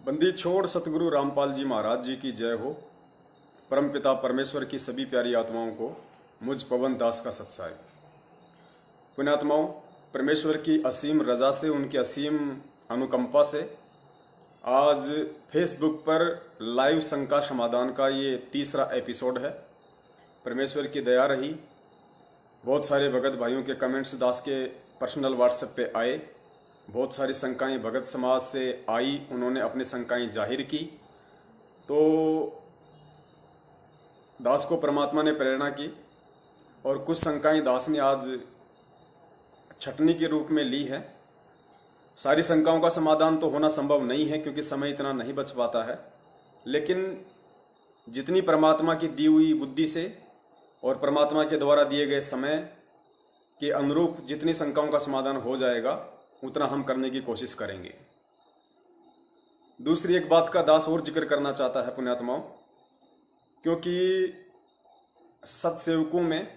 बंदी छोड़ सतगुरु रामपाल जी महाराज जी की जय हो। परमपिता परमेश्वर की सभी प्यारी आत्माओं को मुझ पवन दास का सत्साय। पुण्यात्माओं, परमेश्वर की असीम रजा से, उनकी असीम अनुकंपा से आज फेसबुक पर लाइव शंका समाधान का ये तीसरा एपिसोड है। परमेश्वर की दया रही, बहुत सारे भगत भाइयों के कमेंट्स दास के पर्सनल व्हाट्सएप पे आए। बहुत सारी शंकाएं भगत समाज से आई, उन्होंने अपनी शंकाएं जाहिर की। तो दास को परमात्मा ने प्रेरणा की और कुछ शंकाएं दास ने आज छटनी के रूप में ली है। सारी शंकाओं का समाधान तो होना संभव नहीं है क्योंकि समय इतना नहीं बच पाता है, लेकिन जितनी परमात्मा की दी हुई बुद्धि से और परमात्मा के द्वारा दिए गए समय के अनुरूप जितनी शंकाओं का समाधान हो जाएगा उतना हम करने की कोशिश करेंगे। दूसरी एक बात का दास और जिक्र करना चाहता है पुण्यात्माओं, क्योंकि सत्सेवकों में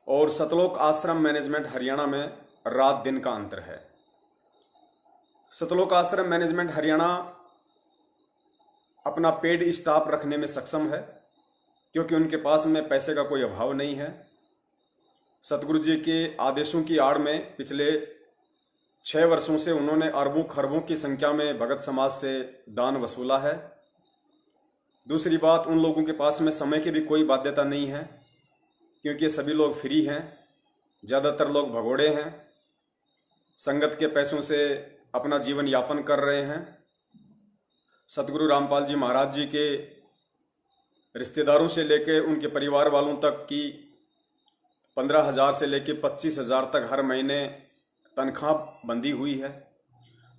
और सतलोक आश्रम मैनेजमेंट हरियाणा में रात दिन का अंतर है। सतलोक आश्रम मैनेजमेंट हरियाणा अपना पेड स्टाफ रखने में सक्षम है क्योंकि उनके पास में पैसे का कोई अभाव नहीं है। सतगुरु जी के आदेशों की आड़ में पिछले 6 वर्षों से उन्होंने अरबों खरबों की संख्या में भगत समाज से दान वसूला है। दूसरी बात, उन लोगों के पास में समय की भी कोई बाध्यता नहीं है क्योंकि सभी लोग फ्री हैं, ज़्यादातर लोग भगोड़े हैं, संगत के पैसों से अपना जीवन यापन कर रहे हैं। सतगुरु रामपाल जी महाराज जी के रिश्तेदारों से लेकर उनके परिवार वालों तक की 15,000 से लेकर 25,000 तक हर महीने तनख्वाह बंदी हुई है।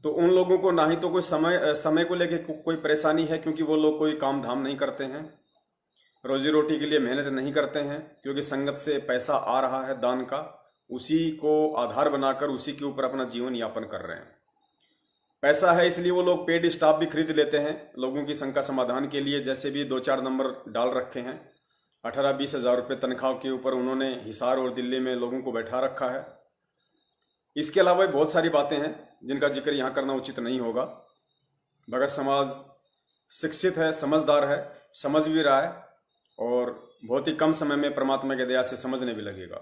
तो उन लोगों को ना ही तो कोई समय को लेकर कोई परेशानी है क्योंकि वो लोग कोई काम धाम नहीं करते हैं, रोजी रोटी के लिए मेहनत नहीं करते हैं क्योंकि संगत से पैसा आ रहा है दान का, उसी को आधार बनाकर उसी के ऊपर अपना जीवन यापन कर रहे हैं। पैसा है इसलिए वो लोग पेड स्टाफ भी खरीद लेते हैं लोगों की शंका समाधान के लिए। जैसे भी 2-4 नंबर डाल रखे हैं, 18-20 हज़ार रुपये तनख्वाह के ऊपर उन्होंने हिसार और दिल्ली में लोगों को बैठा रखा है। इसके अलावा बहुत सारी बातें हैं जिनका जिक्र यहाँ करना उचित नहीं होगा। भगत समाज शिक्षित है, समझदार है, समझ भी रहा है और बहुत ही कम समय में परमात्मा के दया से समझने भी लगेगा।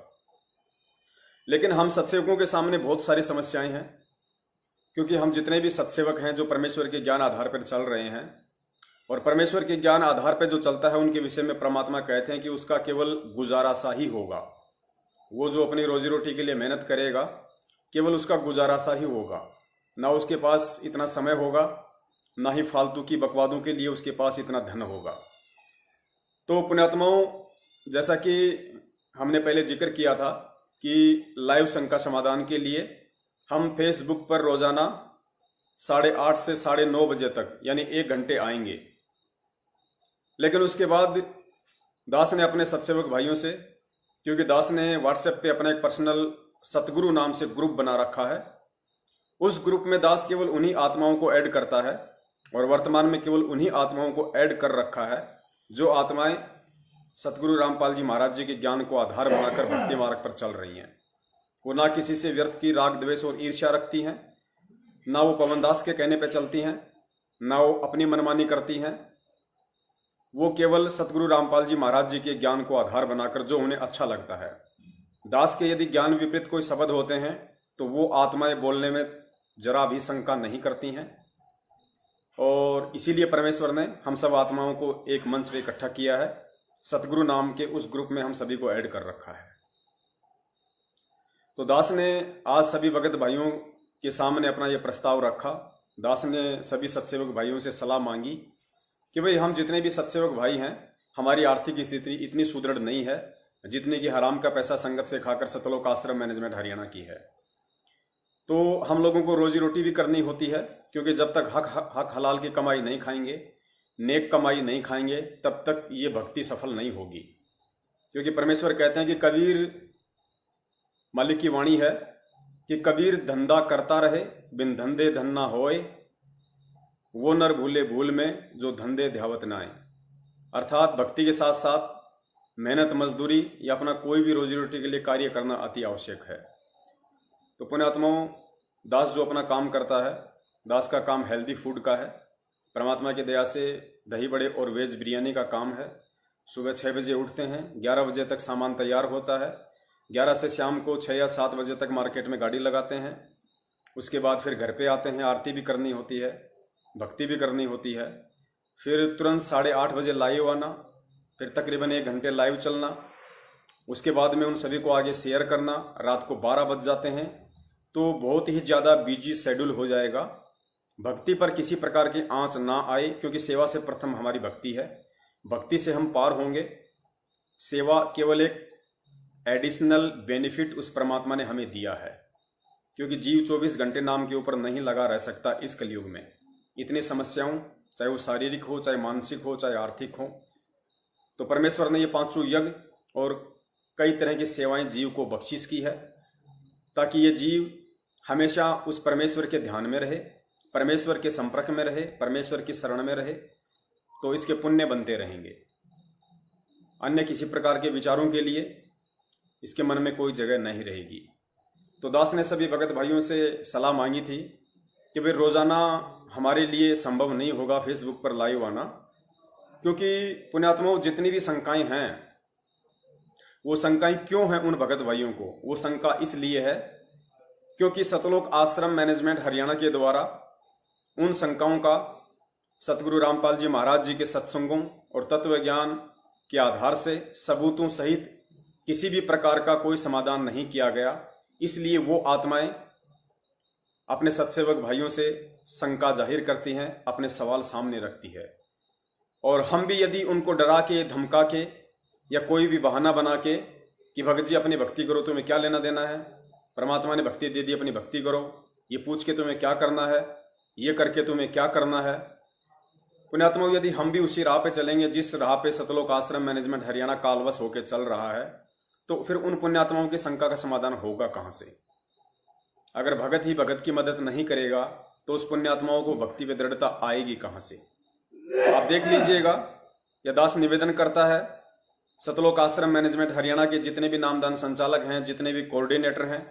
लेकिन हम सत्सेवकों के सामने बहुत सारी समस्याएं हैं क्योंकि हम जितने भी सत्सेवक हैं जो परमेश्वर के ज्ञान आधार पर चल रहे हैं और परमेश्वर के ज्ञान आधार पर जो चलता है उनके विषय में परमात्मा कहते हैं कि उसका केवल गुजारा सा ही होगा। वो जो अपनी रोजी रोटी के लिए मेहनत करेगा केवल उसका गुजारा सा ही होगा, ना उसके पास इतना समय होगा, ना ही फालतू की बकवादों के लिए उसके पास इतना धन होगा। तो पुण्यात्माओं, जैसा कि हमने पहले जिक्र किया था कि लाइव शंका समाधान के लिए हम फेसबुक पर रोजाना 8:30 से 9:30 बजे तक यानी 1 घंटे आएंगे। लेकिन उसके बाद दास ने अपने सत्सेवक भाइयों से, क्योंकि दास ने व्हाट्सएप पे अपना एक पर्सनल सतगुरु नाम से ग्रुप बना रखा है, उस ग्रुप में दास केवल उन्हीं आत्माओं को ऐड करता है और वर्तमान में केवल उन्हीं आत्माओं को ऐड कर रखा है जो आत्माएं सतगुरु रामपाल जी महाराज जी के ज्ञान को आधार बनाकर भक्ति मार्ग पर चल रही हैं। वो ना किसी से व्यर्थ की राग द्वेष और ईर्ष्या रखती हैं, ना वो पवन दास के कहने पर चलती हैं, ना वो अपनी मनमानी करती हैं। वो केवल सतगुरु रामपाल जी महाराज जी के ज्ञान को आधार बनाकर जो उन्हें अच्छा लगता है। दास के यदि ज्ञान विपरीत कोई शब्द होते हैं तो वो आत्माएं बोलने में जरा भी शंका नहीं करती हैं और इसीलिए परमेश्वर ने हम सब आत्माओं को एक मंच पे इकट्ठा किया है। सतगुरु नाम के उस ग्रुप में हम सभी को ऐड कर रखा है। तो दास ने आज सभी भगत भाइयों के सामने अपना ये प्रस्ताव रखा। दास ने सभी सत्सेवक भाइयों से सलाह मांगी कि भाई, हम जितने भी सत्सेवक भाई हैं, हमारी आर्थिक स्थिति इतनी सुदृढ़ नहीं है जितने की हराम का पैसा संगत से खाकर सतलोक आश्रम मैनेजमेंट हरियाणा की है। तो हम लोगों को रोजी रोटी भी करनी होती है क्योंकि जब तक हक हलाल की कमाई नहीं खाएंगे, नेक कमाई नहीं खाएंगे, तब तक ये भक्ति सफल नहीं होगी। क्योंकि परमेश्वर कहते हैं कि कबीर मालिक की वाणी है कि कबीर धंधा करता रहे बिन धंधे धन ना होए, वो नर भूले भूल में जो धंधे ध्यावत ना आए। अर्थात भक्ति के साथ साथ मेहनत मजदूरी या अपना कोई भी रोजी रोटी के लिए कार्य करना अति आवश्यक है। तो पुण्यात्माओं, दास जो अपना काम करता है, दास का काम हेल्दी फूड का है परमात्मा की दया से दही बड़े और वेज बिरयानी का काम है। सुबह 6 बजे उठते हैं, 11 बजे तक सामान तैयार होता है। 11 से शाम को 6 या 7 बजे तक मार्केट में गाड़ी लगाते हैं। उसके बाद फिर घर पे आते हैं, आरती भी करनी होती है, भक्ति भी करनी होती है। फिर तुरंत 8:30 बजे लाइव आना, फिर तकरीबन 1 घंटे लाइव चलना। उसके बाद में उन सभी को आगे शेयर करना। रात को 12 बज जाते हैं, तो बहुत ही ज़्यादा बिजी शेड्यूल हो जाएगा। भक्ति पर किसी प्रकार की आंच ना आए, क्योंकि सेवा से प्रथम हमारी भक्ति है। भक्ति से हम पार होंगे। सेवा केवल एक एडिशनल बेनिफिट उस परमात्मा ने हमें दिया है, क्योंकि जीव 24 घंटे नाम के ऊपर नहीं लगा रह सकता इस कलयुग में। इतनी समस्याओं, चाहे वो शारीरिक हो, चाहे मानसिक हो, चाहे आर्थिक हो, तो परमेश्वर ने ये 5 यज्ञ और कई तरह की सेवाएं जीव को बख्शिश की है, ताकि ये जीव हमेशा उस परमेश्वर के ध्यान में रहे, परमेश्वर के संपर्क में रहे, परमेश्वर की शरण में रहे, तो इसके पुण्य बनते रहेंगे। अन्य किसी प्रकार के विचारों के लिए इसके मन में कोई जगह नहीं रहेगी। तो दास ने सभी भगत भाइयों से सलाह मांगी थी कि भाई रोजाना हमारे लिए संभव नहीं होगा फेसबुक पर लाइव आना, क्योंकि पुण्यात्माओं जितनी भी शंकाएं हैं, वो शंकाएं क्यों हैं उन भगत भाइयों को? वो शंका इसलिए है क्योंकि सतलोक आश्रम मैनेजमेंट हरियाणा के द्वारा उन शंकाओं का सतगुरु रामपाल जी महाराज जी के सत्संगों और तत्व ज्ञान के आधार से सबूतों सहित किसी भी प्रकार का कोई समाधान नहीं किया गया। इसलिए वो आत्माएं अपने सत्सेवक भाइयों से शंका जाहिर करती हैं, अपने सवाल सामने रखती है। और हम भी यदि उनको डरा के, धमका के या कोई भी बहाना बना के कि भगत जी अपनी भक्ति करो, तुम्हें क्या लेना देना है, परमात्मा ने भक्ति दे दी, अपनी भक्ति करो, ये पूछ के तुम्हें क्या करना है, ये करके तुम्हें क्या करना है। पुण्यात्माओं, यदि हम भी उसी राह पे चलेंगे जिस राह पे सतलोक आश्रम मैनेजमेंट हरियाणा कालवश होकर चल रहा है, तो फिर उन पुण्यात्माओं की शंका का समाधान होगा कहां से? अगर भगत ही भगत की मदद नहीं करेगा तो उस पुण्यात्माओं को भक्ति में दृढ़ता आएगी कहां से? आप देख लीजिएगा, यह दास निवेदन करता है, सतलोक आश्रम मैनेजमेंट हरियाणा के जितने भी नामदान संचालक हैं, जितने भी कोऑर्डिनेटर हैं,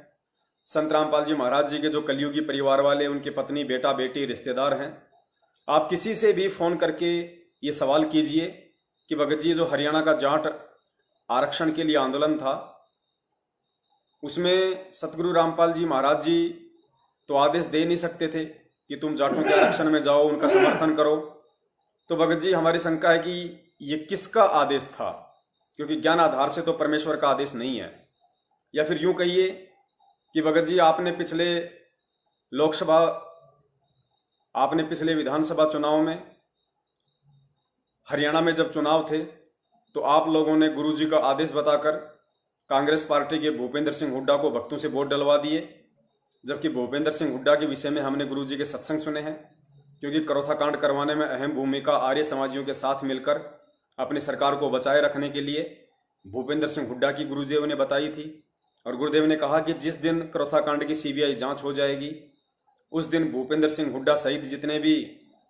संत रामपाल जी महाराज जी के जो कलयुगी परिवार वाले, उनकी पत्नी, बेटा, बेटी, रिश्तेदार हैं, आप किसी से भी फोन करके ये सवाल कीजिए कि भगत जी जो हरियाणा का जाट आरक्षण के लिए आंदोलन था, उसमें सतगुरु रामपाल जी महाराज जी तो आदेश दे नहीं सकते थे कि तुम जाटों के आरक्षण में जाओ, उनका समर्थन करो। तो भगत जी, हमारी शंका है कि ये किसका आदेश था, क्योंकि ज्ञान आधार से तो परमेश्वर का आदेश नहीं है। या फिर यूं कहिए कि भगत जी, आपने पिछले विधानसभा चुनाव में, हरियाणा में जब चुनाव थे, तो आप लोगों ने गुरुजी का आदेश बताकर कांग्रेस पार्टी के भूपेंद्र सिंह हुड्डा को भक्तों से वोट डलवा दिए, जबकि भूपेंद्र सिंह हुड्डा के विषय में हमने गुरुजी के सत्संग सुने हैं, क्योंकि करोथा कांड करवाने में अहम भूमिका आर्य समाजियों के साथ मिलकर अपनी सरकार को बचाए रखने के लिए भूपेंद्र सिंह हुड्डा की गुरुदेव ने बताई थी। और गुरुदेव ने कहा कि जिस दिन करोथा कांड की सीबीआई जांच हो जाएगी, उस दिन भूपेंद्र सिंह हुड्डा सहित जितने भी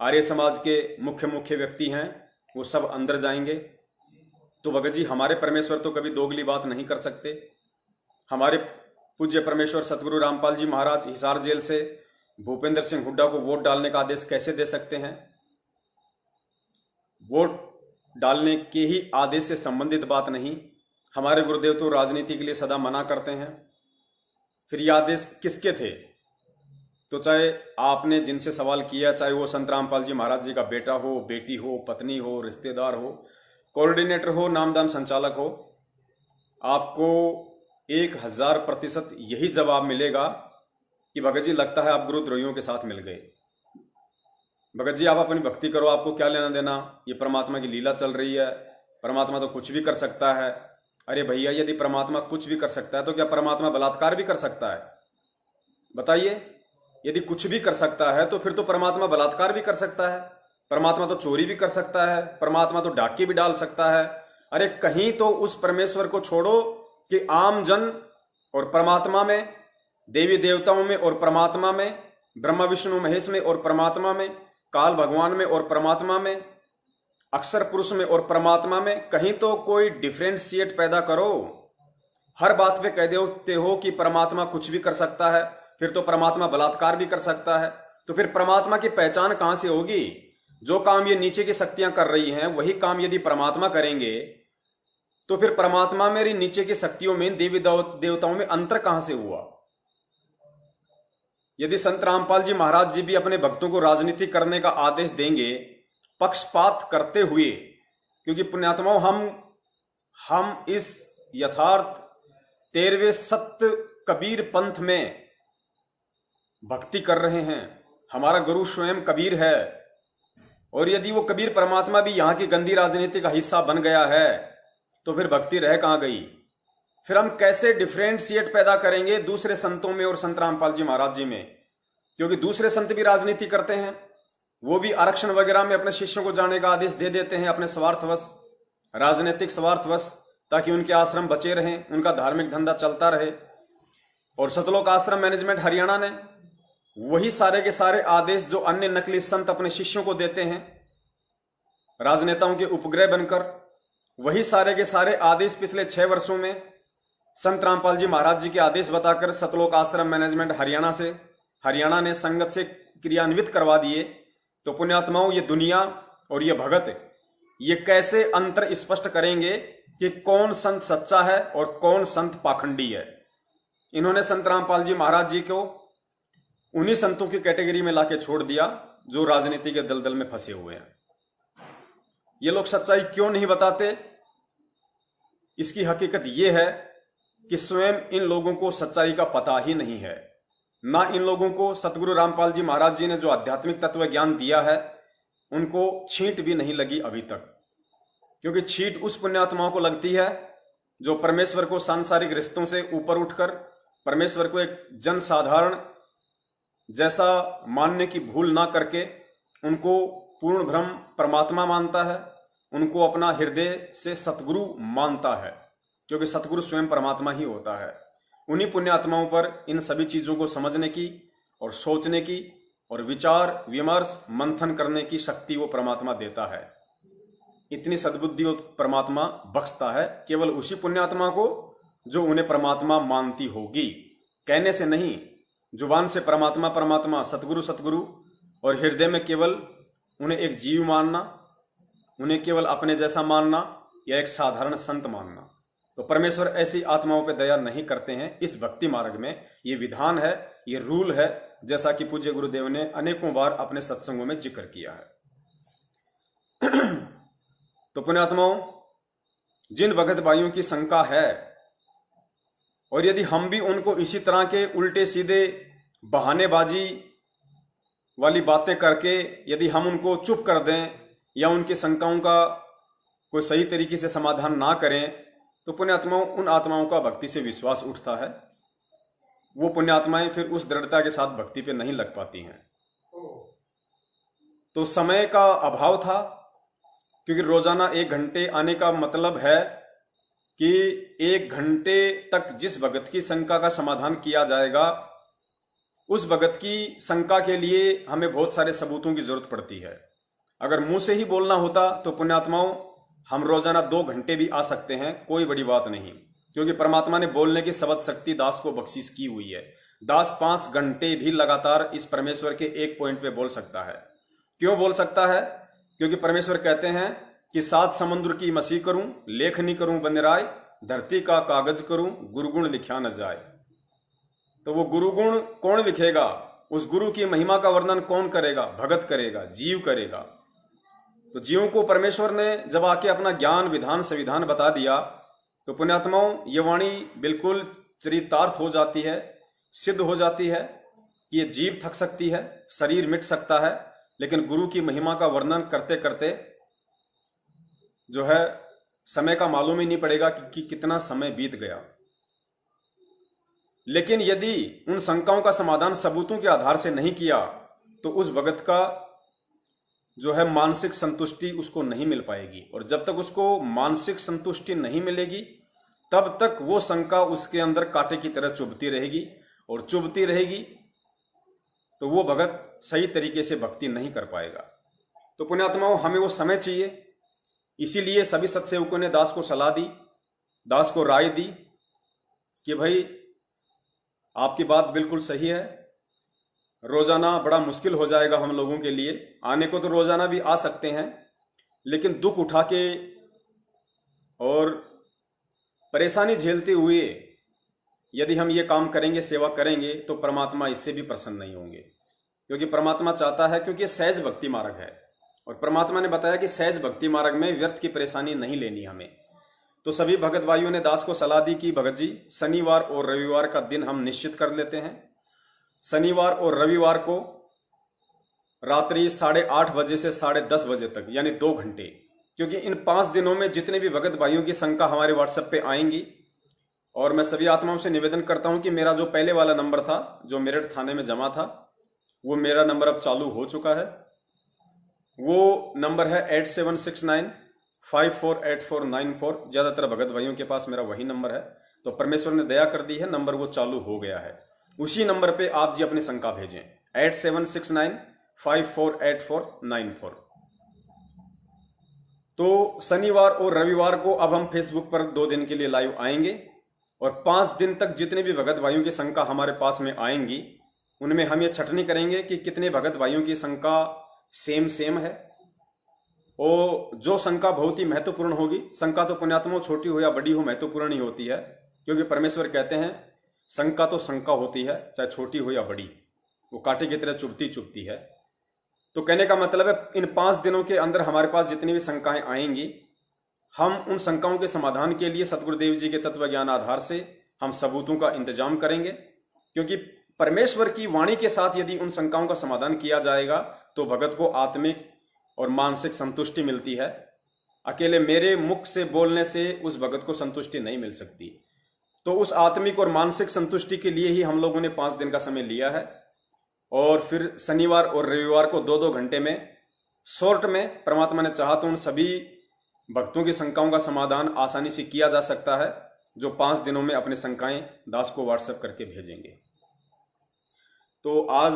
आर्य समाज के मुख्य व्यक्ति हैं, वो सब अंदर जाएंगे। तो भगत जी, हमारे परमेश्वर तो कभी दोगली बात नहीं कर सकते। हमारे पूज्य परमेश्वर सतगुरु रामपाल जी महाराज हिसार जेल से भूपेंद्र सिंह हुड्डा को वोट डालने का आदेश कैसे दे सकते हैं? वोट डालने के ही आदेश से संबंधित बात नहीं। हमारे गुरुदेव तो राजनीति के लिए सदा मना करते हैं। फिर ये आदेश किसके थे? तो चाहे आपने जिनसे सवाल किया, चाहे वो संत रामपाल जी महाराज जी का बेटा हो, बेटी हो, पत्नी हो, रिश्तेदार हो, कोऑर्डिनेटर हो, नामदान संचालक हो, आपको 1000% यही जवाब मिलेगा कि भगत जी, लगता है आप गुरुद्रोहियों के साथ मिल गए। भगत जी, आप अपनी भक्ति करो, आपको क्या लेना देना, ये परमात्मा की लीला चल रही है, परमात्मा तो कुछ भी कर सकता है। अरे भैया, यदि परमात्मा कुछ भी कर सकता है तो क्या परमात्मा बलात्कार भी कर सकता है? बताइए, यदि कुछ भी कर सकता है तो फिर तो परमात्मा बलात्कार भी कर सकता है, परमात्मा तो चोरी भी कर सकता है, परमात्मा तो डाके भी डाल सकता है। अरे कहीं तो उस परमेश्वर को छोड़ो कि आम जन और परमात्मा में, देवी देवताओं में और परमात्मा में, ब्रह्मा विष्णु महेश में और परमात्मा में, काल भगवान में और परमात्मा में, अक्षर पुरुष में और परमात्मा में, कहीं तो कोई डिफरेंशिएट पैदा करो। हर बात पे कह देते हो कि परमात्मा कुछ भी कर सकता है, फिर तो परमात्मा बलात्कार भी कर सकता है। तो फिर परमात्मा की पहचान कहां से होगी? जो काम ये नीचे की शक्तियां कर रही हैं वही काम यदि परमात्मा करेंगे तो फिर परमात्मा मेरी नीचे की शक्तियों में, देवी देवताओं में अंतर कहां से हुआ? यदि संत रामपाल जी महाराज जी भी अपने भक्तों को राजनीति करने का आदेश देंगे पक्षपात करते हुए, क्योंकि पुण्यात्माओं हम इस यथार्थ 13वें सत्य कबीर पंथ में भक्ति कर रहे हैं। हमारा गुरु स्वयं कबीर है, और यदि वो कबीर परमात्मा भी यहां की गंदी राजनीति का हिस्सा बन गया है तो फिर भक्ति रह कहां गई? फिर हम कैसे डिफरेंशिएट पैदा करेंगे दूसरे संतों में और संत रामपाल जी महाराज जी में? क्योंकि दूसरे संत भी राजनीति करते हैं, वो भी आरक्षण वगैरह में अपने शिष्यों को जाने का आदेश दे देते हैं अपने स्वार्थवश, राजनीतिक स्वार्थवश, ताकि उनके आश्रम बचे रहें, उनका धार्मिक धंधा चलता रहे। और सतलोक आश्रम मैनेजमेंट हरियाणा ने वही सारे के सारे आदेश जो अन्य नकली संत अपने शिष्यों को देते हैं राजनेताओं के उपग्रह बनकर, वही सारे के सारे आदेश पिछले 6 वर्षों में संत रामपाल जी महाराज जी के आदेश बताकर सतलोक आश्रम मैनेजमेंट हरियाणा ने संगत से क्रियान्वित करवा दिए। तो पुण्यात्माओं, ये दुनिया और ये भगत ये कैसे अंतर स्पष्ट करेंगे कि कौन संत सच्चा है और कौन संत पाखंडी है? इन्होंने संत रामपाल जी महाराज जी को उन्हीं संतों की कैटेगरी में लाके छोड़ दिया जो राजनीति के दलदल में फंसे हुए हैं। ये लोग सच्चाई क्यों नहीं बताते? इसकी हकीकत ये है कि स्वयं इन लोगों को सच्चाई का पता ही नहीं है। ना इन लोगों को सतगुरु रामपाल जी महाराज जी ने जो आध्यात्मिक तत्व ज्ञान दिया है उनको छींट भी नहीं लगी अभी तक, क्योंकि छींट उस पुण्यात्माओं को लगती है जो परमेश्वर को सांसारिक रिश्तों से ऊपर उठकर परमेश्वर को एक जनसाधारण जैसा मानने की भूल ना करके उनको पूर्ण ब्रह्म परमात्मा मानता है, उनको अपना हृदय से सतगुरु मानता है, क्योंकि सतगुरु स्वयं परमात्मा ही होता है। उन्हीं पुण्यात्माओं पर इन सभी चीजों को समझने की और सोचने की और विचार विमर्श मंथन करने की शक्ति वो परमात्मा देता है। इतनी सद्बुद्धि वो परमात्मा बख्शता है केवल उसी पुण्यात्मा को जो उन्हें परमात्मा मानती होगी, कहने से नहीं, जुबान से परमात्मा परमात्मा, सतगुरु सतगुरु, और हृदय में केवल उन्हें एक जीव मानना, उन्हें केवल अपने जैसा मानना या एक साधारण संत मानना। तो परमेश्वर ऐसी आत्माओं पर दया नहीं करते हैं। इस भक्ति मार्ग में ये विधान है, ये रूल है, जैसा कि पूज्य गुरुदेव ने अनेकों बार अपने सत्संगों में जिक्र किया है। तो पुण्यात्माओं, जिन भगत भाइयों की शंका है और यदि हम भी उनको इसी तरह के उल्टे सीधे बहानेबाजी वाली बातें करके यदि हम उनको चुप कर दें या उनकी शंकाओं का कोई सही तरीके से समाधान ना करें तो पुण्यात्माओं, उन आत्माओं का भक्ति से विश्वास उठता है। वो पुण्यात्माएं फिर उस दृढ़ता के साथ भक्ति पे नहीं लग पाती हैं। तो समय का अभाव था, क्योंकि रोजाना 1 घंटे आने का मतलब है कि 1 घंटे तक जिस भगत की शंका का समाधान किया जाएगा उस भगत की शंका के लिए हमें बहुत सारे सबूतों की जरूरत पड़ती है। अगर मुंह से ही बोलना होता तो पुण्यात्माओं हम रोजाना 2 घंटे भी आ सकते हैं, कोई बड़ी बात नहीं, क्योंकि परमात्मा ने बोलने की शब्द शक्ति दास को बख्शीश की हुई है। दास 5 घंटे भी लगातार इस परमेश्वर के एक पॉइंट पे बोल सकता है। क्यों बोल सकता है? क्योंकि परमेश्वर कहते हैं कि 7 समुद्र की मसीह करूं, लेखनी करूं बंदराय, धरती का कागज करूं, गुरुगुण लिखा न जाए। तो वो गुरुगुण कौन लिखेगा? उस गुरु की महिमा का वर्णन कौन करेगा? भगत करेगा, जीव करेगा। तो जीवों को परमेश्वर ने जब आके अपना ज्ञान विधान संविधान बता दिया तो पुण्यात्माओं ये वाणी बिल्कुल चरितार्थ हो जाती है, सिद्ध हो जाती है कि ये जीव थक सकती है, शरीर मिट सकता है, लेकिन गुरु की महिमा का वर्णन करते करते जो है समय का मालूम ही नहीं पड़ेगा कि कितना समय बीत गया। लेकिन यदि उन शंकाओं का समाधान सबूतों के आधार से नहीं किया तो उस भगत का जो है मानसिक संतुष्टि उसको नहीं मिल पाएगी, और जब तक उसको मानसिक संतुष्टि नहीं मिलेगी तब तक वो शंका उसके अंदर कांटे की तरह चुभती रहेगी, और चुभती रहेगी तो वो भगत सही तरीके से भक्ति नहीं कर पाएगा। तो पुण्यात्माओं हमें वो समय चाहिए। इसीलिए सभी सत्सेवकों ने दास को सलाह दी, दास को राय दी कि भाई आपकी बात बिल्कुल सही है, रोजाना बड़ा मुश्किल हो जाएगा हम लोगों के लिए। आने को तो रोजाना भी आ सकते हैं, लेकिन दुख उठा के और परेशानी झेलते हुए यदि हम ये काम करेंगे, सेवा करेंगे, तो परमात्मा इससे भी प्रसन्न नहीं होंगे। क्योंकि परमात्मा चाहता है, क्योंकि ये सहज भक्ति मार्ग है, और परमात्मा ने बताया कि सहज भक्ति मार्ग में व्यर्थ की परेशानी नहीं लेनी हमें। तो सभी भगत भाइयों ने दास को सलाह दी कि भगत जी, शनिवार और रविवार का दिन हम निश्चित कर लेते हैं। शनिवार और रविवार को रात्रि 8:30 बजे से 10:30 बजे तक, यानी 2 घंटे, क्योंकि इन 5 दिनों में जितने भी भगत भाइयों की शंका हमारे व्हाट्सएप पे आएंगी, और मैं सभी आत्माओं से निवेदन करता हूं कि मेरा जो पहले वाला नंबर था जो मेरठ थाने में जमा था, वो मेरा नंबर अब चालू हो चुका है। वो नंबर है 8769548494। ज्यादातर भगत भाइयों के पास मेरा वही नंबर है, तो परमेश्वर ने दया कर दी है, नंबर वो चालू हो गया है। उसी नंबर पे आप जी अपनी शंका भेजें, 8769548494। तो शनिवार और रविवार को अब हम फेसबुक पर 2 दिन के लिए लाइव आएंगे, और 5 दिन तक जितने भी भगत भाइयों की शंका हमारे पास में आएंगी, उनमें हम ये छटनी करेंगे कि कितने भगत भाइयों की शंका सेम है। और जो शंका बहुत ही महत्वपूर्ण होगी, शंका तो पुण्यात्मा छोटी हो या बड़ी हो, महत्वपूर्ण ही होती है, क्योंकि परमेश्वर कहते हैं शंका तो शंका होती है, चाहे छोटी हो या बड़ी, वो कांटे की तरह चुभती है। तो कहने का मतलब है, इन 5 दिनों के अंदर हमारे पास जितनी भी शंकाएं आएंगी, हम उन शंकाओं के समाधान के लिए सतगुरुदेव जी के तत्व ज्ञान आधार से हम सबूतों का इंतजाम करेंगे। क्योंकि परमेश्वर की वाणी के साथ यदि उन शंकाओं का समाधान किया जाएगा, तो भगत को आत्मिक और मानसिक संतुष्टि मिलती है। अकेले मेरे मुख से बोलने से उस भगत को संतुष्टि नहीं मिल सकती। तो उस आत्मिक और मानसिक संतुष्टि के लिए ही हम लोगों ने 5 दिन का समय लिया है। और फिर शनिवार और रविवार को 2-2 घंटे में शॉर्ट में, परमात्मा ने चाहा तो उन सभी भक्तों की शंकाओं का समाधान आसानी से किया जा सकता है, जो 5 दिनों में अपने शंकाएं दास को व्हाट्सएप करके भेजेंगे। तो आज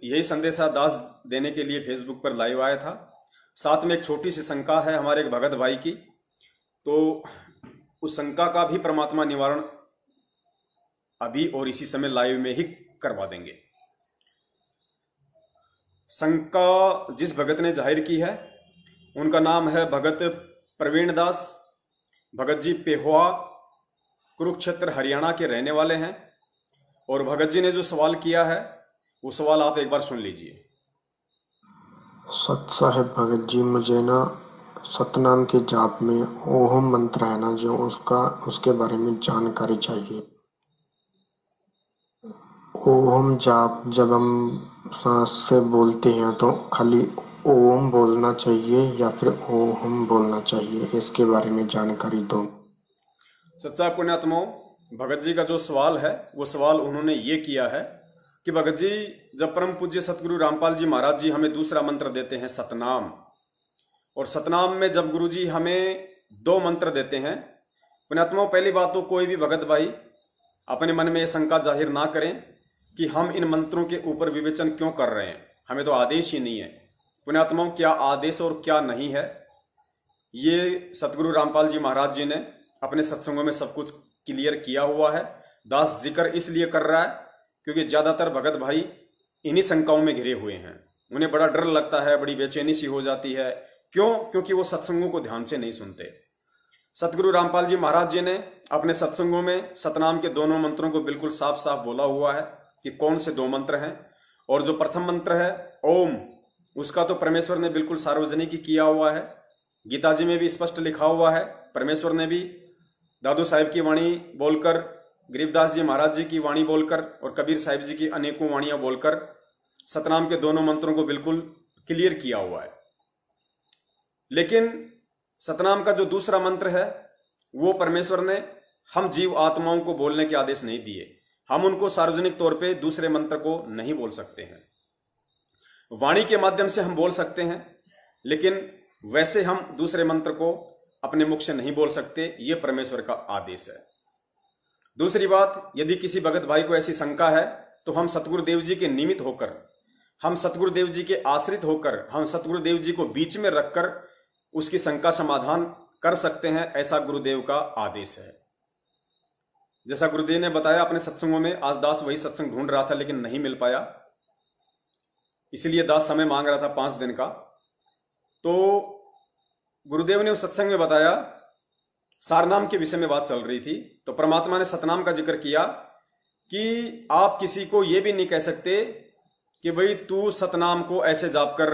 यही संदेशा दास देने के लिए फेसबुक पर लाइव आया था। साथ में एक छोटी सी शंका है हमारे एक भगत भाई की, तो उस शंका का भी परमात्मा निवारण अभी और इसी समय लाइव में ही करवा देंगे। शंका जिस भगत ने जाहिर की है, उनका नाम है भगत प्रवीण दास। भगत जी पेहोआ, कुरुक्षेत्र, हरियाणा के रहने वाले हैं। और भगत जी ने जो सवाल किया है, वो सवाल आप एक बार सुन लीजिए। सत साहेब भगत जी, मुझे ना सतनाम के जाप में ओम मंत्र है ना जो, उसके बारे में जानकारी चाहिए। ओम जाप जब हम सांस से बोलते हैं तो खाली ओम बोलना चाहिए या फिर ओम बोलना चाहिए, इसके बारे में जानकारी दो। सच्चा पुण्यात्माओं, भगत जी का जो सवाल है, वो सवाल उन्होंने ये किया है कि भगत जी, जब परम पूज्य सतगुरु रामपाल जी महाराज जी हमें दूसरा मंत्र देते हैं सतनाम, और सतनाम में जब गुरु जी हमें 2 मंत्र देते हैं, पुण्यात्माओं, पहली बात तो कोई भी भगत भाई अपने मन में ये शंका जाहिर ना करें कि हम इन मंत्रों के ऊपर विवेचन क्यों कर रहे हैं, हमें तो आदेश ही नहीं है। पुण्यात्माओं, क्या आदेश और क्या नहीं है, ये सतगुरु रामपाल जी महाराज जी ने अपने सत्संगों में सब कुछ क्लियर किया हुआ है। दास जिक्र इसलिए कर रहा है क्योंकि ज्यादातर भगत भाई इन्हीं शंकाओं में घिरे हुए हैं। उन्हें बड़ा डर लगता है, बड़ी बेचैनी सी हो जाती है। क्यों? क्योंकि वो सत्संगों को ध्यान से नहीं सुनते। सतगुरु रामपाल जी महाराज जी ने अपने सत्संगों में सतनाम के दोनों मंत्रों को बिल्कुल साफ साफ बोला हुआ है कि कौन से 2 मंत्र हैं। और जो प्रथम मंत्र है ओम, उसका तो परमेश्वर ने बिल्कुल सार्वजनिक ही किया हुआ है। गीता जी में भी स्पष्ट लिखा हुआ है। परमेश्वर ने भी दादू साहिब की वाणी बोलकर, गरीबदास जी महाराज जी की वाणी बोलकर और कबीर साहिब जी की अनेकों वाणियां बोलकर सतनाम के दोनों मंत्रों को बिल्कुल क्लियर किया हुआ है। लेकिन सतनाम का जो दूसरा मंत्र है, वो परमेश्वर ने हम जीव आत्माओं को बोलने के आदेश नहीं दिए। हम उनको सार्वजनिक तौर पे दूसरे मंत्र को नहीं बोल सकते हैं। वाणी के माध्यम से हम बोल सकते हैं, लेकिन वैसे हम दूसरे मंत्र को अपने मुख से नहीं बोल सकते। ये परमेश्वर का आदेश है। दूसरी बात, यदि किसी भगत भाई को ऐसी शंका है तो हम सतगुरुदेव जी के निमित्त होकर, हम सतगुरुदेव जी के आश्रित होकर, हम सतगुरुदेव जी को बीच में रखकर उसकी शंका समाधान कर सकते हैं। ऐसा गुरुदेव का आदेश है। जैसा गुरुदेव ने बताया अपने सत्संगों में, आज दास वही सत्संग ढूंढ रहा था लेकिन नहीं मिल पाया। इसलिए दास समय मांग रहा था 5 दिन का। तो गुरुदेव ने उस सत्संग में बताया, सारनाम के विषय में बात चल रही थी, तो परमात्मा ने सतनाम का जिक्र किया कि आप किसी को यह भी नहीं कह सकते कि भाई तू सतनाम को ऐसे जाप कर,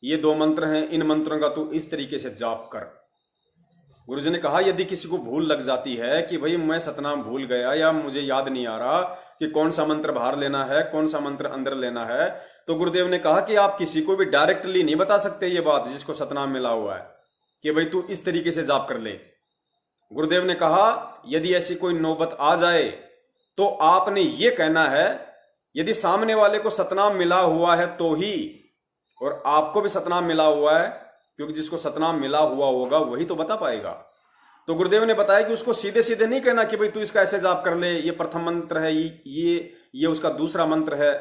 ये 2 मंत्र हैं, इन मंत्रों का तू इस तरीके से जाप कर। गुरुजी ने कहा यदि किसी को भूल लग जाती है कि भाई मैं सतनाम भूल गया या मुझे याद नहीं आ रहा कि कौन सा मंत्र बाहर लेना है, कौन सा मंत्र अंदर लेना है, तो गुरुदेव ने कहा कि आप किसी को भी डायरेक्टली नहीं बता सकते ये बात जिसको सतनाम मिला हुआ है कि भाई तू इस तरीके से जाप कर ले। गुरुदेव ने कहा यदि ऐसी कोई नौबत आ जाए तो आपने ये कहना है, यदि सामने वाले को सतनाम मिला हुआ है तो ही, और आपको भी सतनाम मिला हुआ है, क्योंकि जिसको सतनाम मिला हुआ होगा वही तो बता पाएगा। तो गुरुदेव ने बताया कि उसको सीधे सीधे नहीं कहना कि भाई तू इसका ऐसे जाप कर ले, ये प्रथम मंत्र है, ये उसका दूसरा मंत्र है।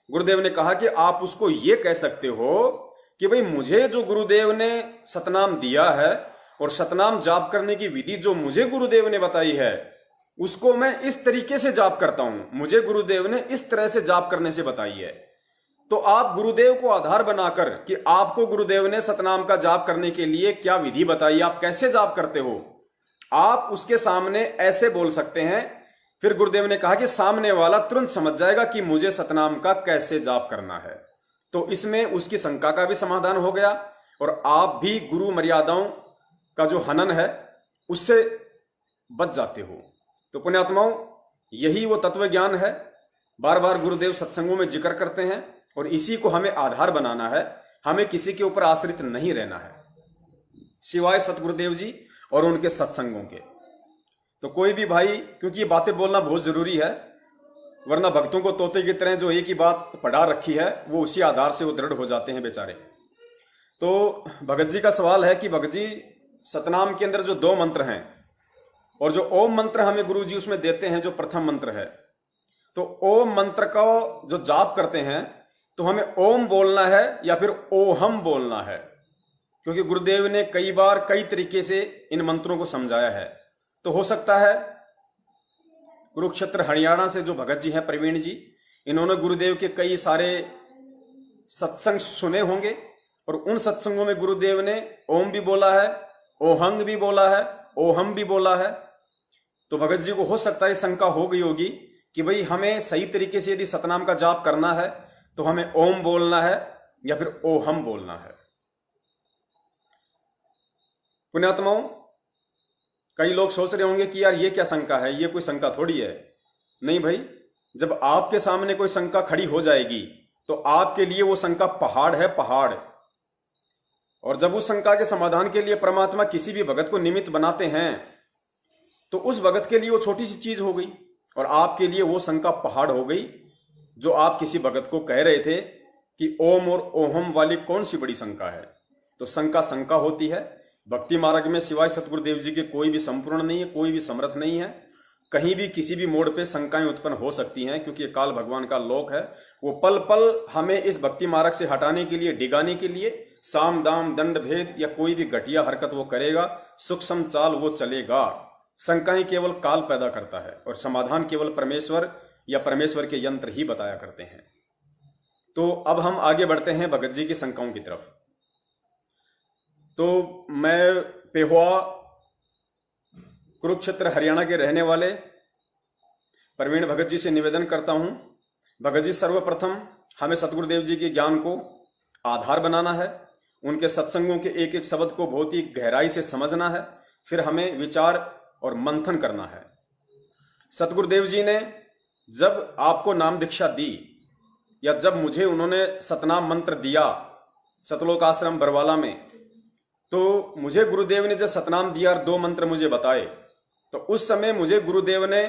गुरुदेव ने कहा कि आप उसको ये कह सकते हो कि भाई मुझे जो गुरुदेव ने सतनाम दिया है और सतनाम जाप करने की विधि जो मुझे गुरुदेव ने बताई है उसको मैं इस तरीके से जाप करता हूं, मुझे गुरुदेव ने इस तरह से जाप करने से बताई है। तो आप गुरुदेव को आधार बनाकर कि आपको गुरुदेव ने सतनाम का जाप करने के लिए क्या विधि बताई, आप कैसे जाप करते हो, आप उसके सामने ऐसे बोल सकते हैं। फिर गुरुदेव ने कहा कि सामने वाला तुरंत समझ जाएगा कि मुझे सतनाम का कैसे जाप करना है। तो इसमें उसकी शंका का भी समाधान हो गया और आप भी गुरु मर्यादाओं का जो हनन है उससे बच जाते हो। तो पुण्यात्माओं, यही वो तत्व ज्ञान है, बार बार गुरुदेव सत्संगों में जिक्र करते हैं और इसी को हमें आधार बनाना है, हमें किसी के ऊपर आश्रित नहीं रहना है सिवाय सतगुरुदेव जी और उनके सत्संगों के। तो कोई भी भाई, क्योंकि ये बातें बोलना बहुत जरूरी है, वरना भक्तों को तोते की तरह जो एक ही बात पढ़ा रखी है वो उसी आधार से वो दृढ़ हो जाते हैं बेचारे। तो भगत जी का सवाल है कि भगत जी सतनाम के अंदर जो 2 मंत्र हैं और जो ओम मंत्र हमें गुरु जी उसमें देते हैं जो प्रथम मंत्र है, तो ओम मंत्र का जो जाप करते हैं तो हमें ओम बोलना है या फिर ओहम बोलना है, क्योंकि गुरुदेव ने कई बार कई तरीके से इन मंत्रों को समझाया है। तो हो सकता है कुरुक्षेत्र हरियाणा से जो भगत जी हैं प्रवीण जी, इन्होंने गुरुदेव के कई सारे सत्संग सुने होंगे और उन सत्संगों में गुरुदेव ने ओम भी बोला है, ओहंग भी बोला है, ओहम भी बोला है। तो भगत जी को हो सकता है शंका हो गई होगी कि भाई हमें सही तरीके से यदि सतनाम का जाप करना है तो हमें ओम बोलना है या फिर ओहम बोलना है। पुण्यात्माओं, कई लोग सोच रहे होंगे कि यार ये क्या शंका है, ये कोई शंका थोड़ी है। नहीं भाई, जब आपके सामने कोई शंका खड़ी हो जाएगी तो आपके लिए वो शंका पहाड़ है, पहाड़। और जब उस शंका के समाधान के लिए परमात्मा किसी भी भगत को निमित्त बनाते हैं तो उस भगत के लिए वो छोटी सी चीज हो गई और आपके लिए वो शंका पहाड़ हो गई। जो आप किसी भगत को कह रहे थे कि ओम और ओहम वाली कौन सी बड़ी शंका है, तो शंका शंका होती है। भक्ति मार्ग में सिवाय सतगुरुदेव जी के कोई भी संपूर्ण नहीं है, कोई भी समर्थ नहीं है। कहीं भी किसी भी मोड़ पे शंकाएं उत्पन्न हो सकती हैं, क्योंकि ये काल भगवान का लोक है। वो पल पल हमें इस भक्ति मार्ग से हटाने के लिए, डिगाने के लिए साम दाम दंड भेद या कोई भी घटिया हरकत वो करेगा, सूक्ष्म चाल वो चलेगा। शंकाएं केवल काल पैदा करता है और समाधान केवल परमेश्वर या परमेश्वर के यंत्र ही बताया करते हैं। तो अब हम आगे बढ़ते हैं भगत जी की शंकाओं की तरफ। तो मैं पेहुआ कुरुक्षेत्र हरियाणा के रहने वाले प्रवीण भगत जी से निवेदन करता हूं, भगत जी सर्वप्रथम हमें सतगुरुदेव जी के ज्ञान को आधार बनाना है, उनके सत्संगों के एक एक शब्द को बहुत ही गहराई से समझना है, फिर हमें विचार और मंथन करना है। सतगुरुदेव जी ने जब आपको नाम दीक्षा दी या जब मुझे उन्होंने सतनाम मंत्र दिया सतलोक आश्रम बरवाला में, तो मुझे गुरुदेव ने जब सतनाम दिया और 2 मंत्र मुझे बताए, तो उस समय मुझे गुरुदेव ने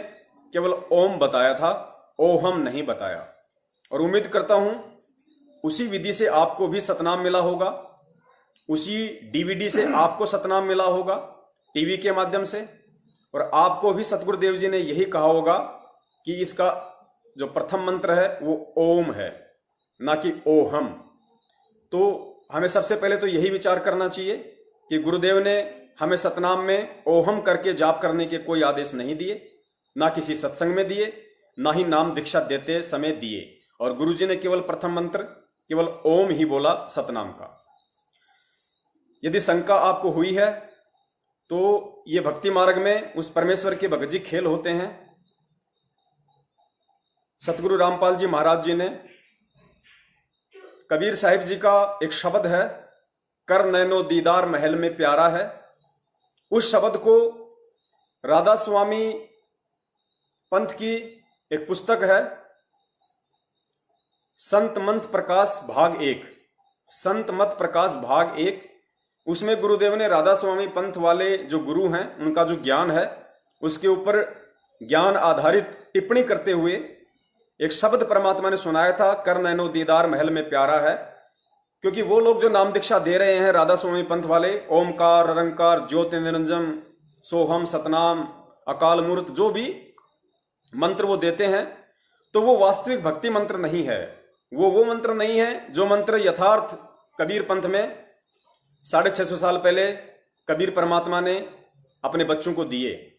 केवल ओम बताया था, ओहम नहीं बताया। और उम्मीद करता हूं उसी विधि से आपको भी सतनाम मिला होगा, उसी डीवीडी से आपको सतनाम मिला होगा टीवी के माध्यम से, और आपको भी सतगुरुदेव जी ने यही कहा होगा कि इसका जो प्रथम मंत्र है वो ओम है, ना कि ओहम। तो हमें सबसे पहले तो यही विचार करना चाहिए कि गुरुदेव ने हमें सतनाम में ओहम करके जाप करने के कोई आदेश नहीं दिए, ना किसी सत्संग में दिए, ना ही नाम दीक्षा देते समय दिए। और गुरुजी ने केवल प्रथम मंत्र केवल ओम ही बोला सतनाम का। यदि शंका आपको हुई है तो ये भक्ति मार्ग में उस परमेश्वर के भगत जी खेल होते हैं। सतगुरु रामपाल जी महाराज जी ने कबीर साहिब जी का एक शब्द है, कर नैनो दीदार महल में प्यारा है। उस शब्द को राधा स्वामी पंथ की एक पुस्तक है संत मत प्रकाश भाग 1, संत मत प्रकाश भाग 1, उसमें गुरुदेव ने राधा स्वामी पंथ वाले जो गुरु हैं उनका जो ज्ञान है उसके ऊपर ज्ञान आधारित टिप्पणी करते हुए एक शब्द परमात्मा ने सुनाया था, कर नैनो दीदार महल में प्यारा है। क्योंकि वो लोग जो नाम दीक्षा दे रहे हैं राधा स्वामी पंथ वाले, ओमकार, निरंकार, ज्योति निरंजन, सोहम, सतनाम, अकाल मूर्त, जो भी मंत्र वो देते हैं, तो वो वास्तविक भक्ति मंत्र नहीं है। वो मंत्र नहीं है जो मंत्र यथार्थ कबीर पंथ में 650 साल पहले कबीर परमात्मा ने अपने बच्चों को दिए,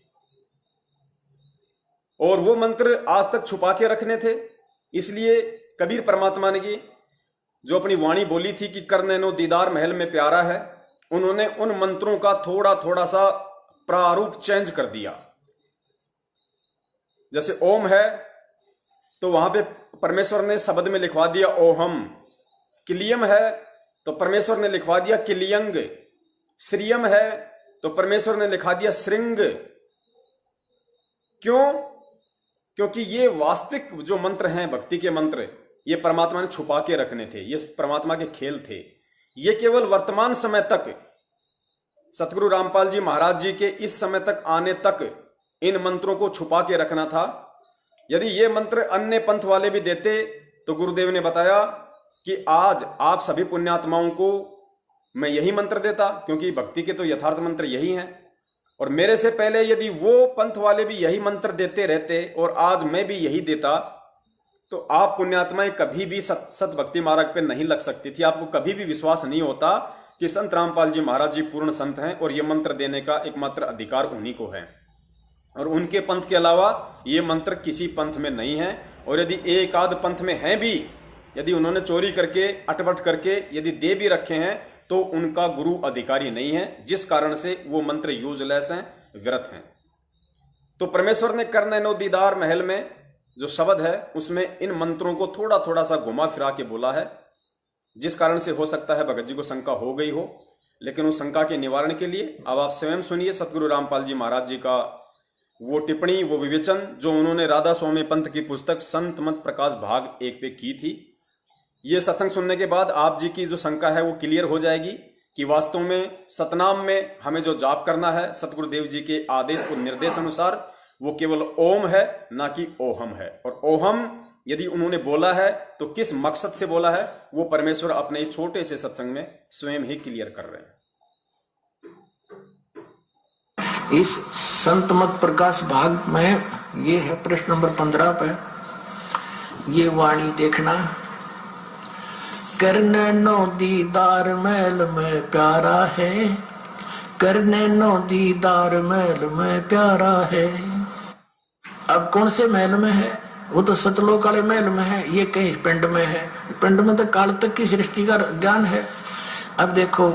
और वो मंत्र आज तक छुपा के रखने थे। इसलिए कबीर परमात्मा ने की जो अपनी वाणी बोली थी कि कर नैनो दीदार महल में प्यारा है, उन्होंने उन मंत्रों का थोड़ा थोड़ा सा प्रारूप चेंज कर दिया। जैसे ओम है तो वहां पे परमेश्वर ने शब्द में लिखवा दिया ओहम, किलियम है तो परमेश्वर ने लिखवा दिया किलियंग, श्रियम है तो परमेश्वर ने लिखा दिया श्रृंग। क्यों? क्योंकि ये वास्तविक जो मंत्र हैं भक्ति के मंत्र, ये परमात्मा ने छुपा के रखने थे, ये परमात्मा के खेल थे। ये केवल वर्तमान समय तक, सतगुरु रामपाल जी महाराज जी के इस समय तक आने तक इन मंत्रों को छुपा के रखना था। यदि ये मंत्र अन्य पंथ वाले भी देते तो गुरुदेव ने बताया कि आज आप सभी पुण्यात्माओं को मैं यही मंत्र देता, क्योंकि भक्ति के तो यथार्थ मंत्र यही हैं। और मेरे से पहले यदि वो पंथ वाले भी यही मंत्र देते रहते और आज मैं भी यही देता, तो आप पुण्यात्माएं कभी भी सत भक्ति मार्ग पे नहीं लग सकती थी। आपको कभी भी विश्वास नहीं होता कि संत रामपाल जी महाराज जी पूर्ण संत हैं और ये मंत्र देने का एकमात्र अधिकार उन्हीं को है, और उनके पंथ के अलावा ये मंत्र किसी पंथ में नहीं है। और यदि एक आध पंथ में हैं भी, यदि उन्होंने चोरी करके अटपट करके यदि दे भी रखे हैं तो उनका गुरु अधिकारी नहीं है, जिस कारण से वो मंत्र यूजलेस हैं, व्यर्थ हैं। तो परमेश्वर ने कर नैनो दीदार महल में जो शब्द है उसमें इन मंत्रों को थोड़ा थोड़ा सा घुमा फिरा के बोला है, जिस कारण से हो सकता है भगत जी को शंका हो गई हो। लेकिन उस शंका के निवारण के लिए अब आप स्वयं सुनिए सतगुरु रामपाल जी महाराज जी का वो टिप्पणी, वो विवेचन जो उन्होंने राधा स्वामी पंथ की पुस्तक संत मत प्रकाश भाग 1 पे की थी। ये सत्संग सुनने के बाद आप जी की जो शंका है वो क्लियर हो जाएगी कि वास्तव में सतनाम में हमें जो जाप करना है सतगुरुदेव जी के आदेश और निर्देश अनुसार वो केवल ओम है, ना कि ओहम है। और ओहम यदि उन्होंने बोला है तो किस मकसद से बोला है वो परमेश्वर अपने इस छोटे से सत्संग में स्वयं ही क्लियर कर रहे हैं। इस संत मत प्रकाश भाग में ये है प्रश्न नंबर 15 पे, ये वाणी देखना। करने नो दीदार महल में प्यारा है, करने नो दीदार महल में प्यारा है। अब कौन से महल में है? वो तो सतलोक वाले महल में है, ये कहीं पिंड में है। पिंड में तो काल तक की सृष्टि का ज्ञान है। अब देखो,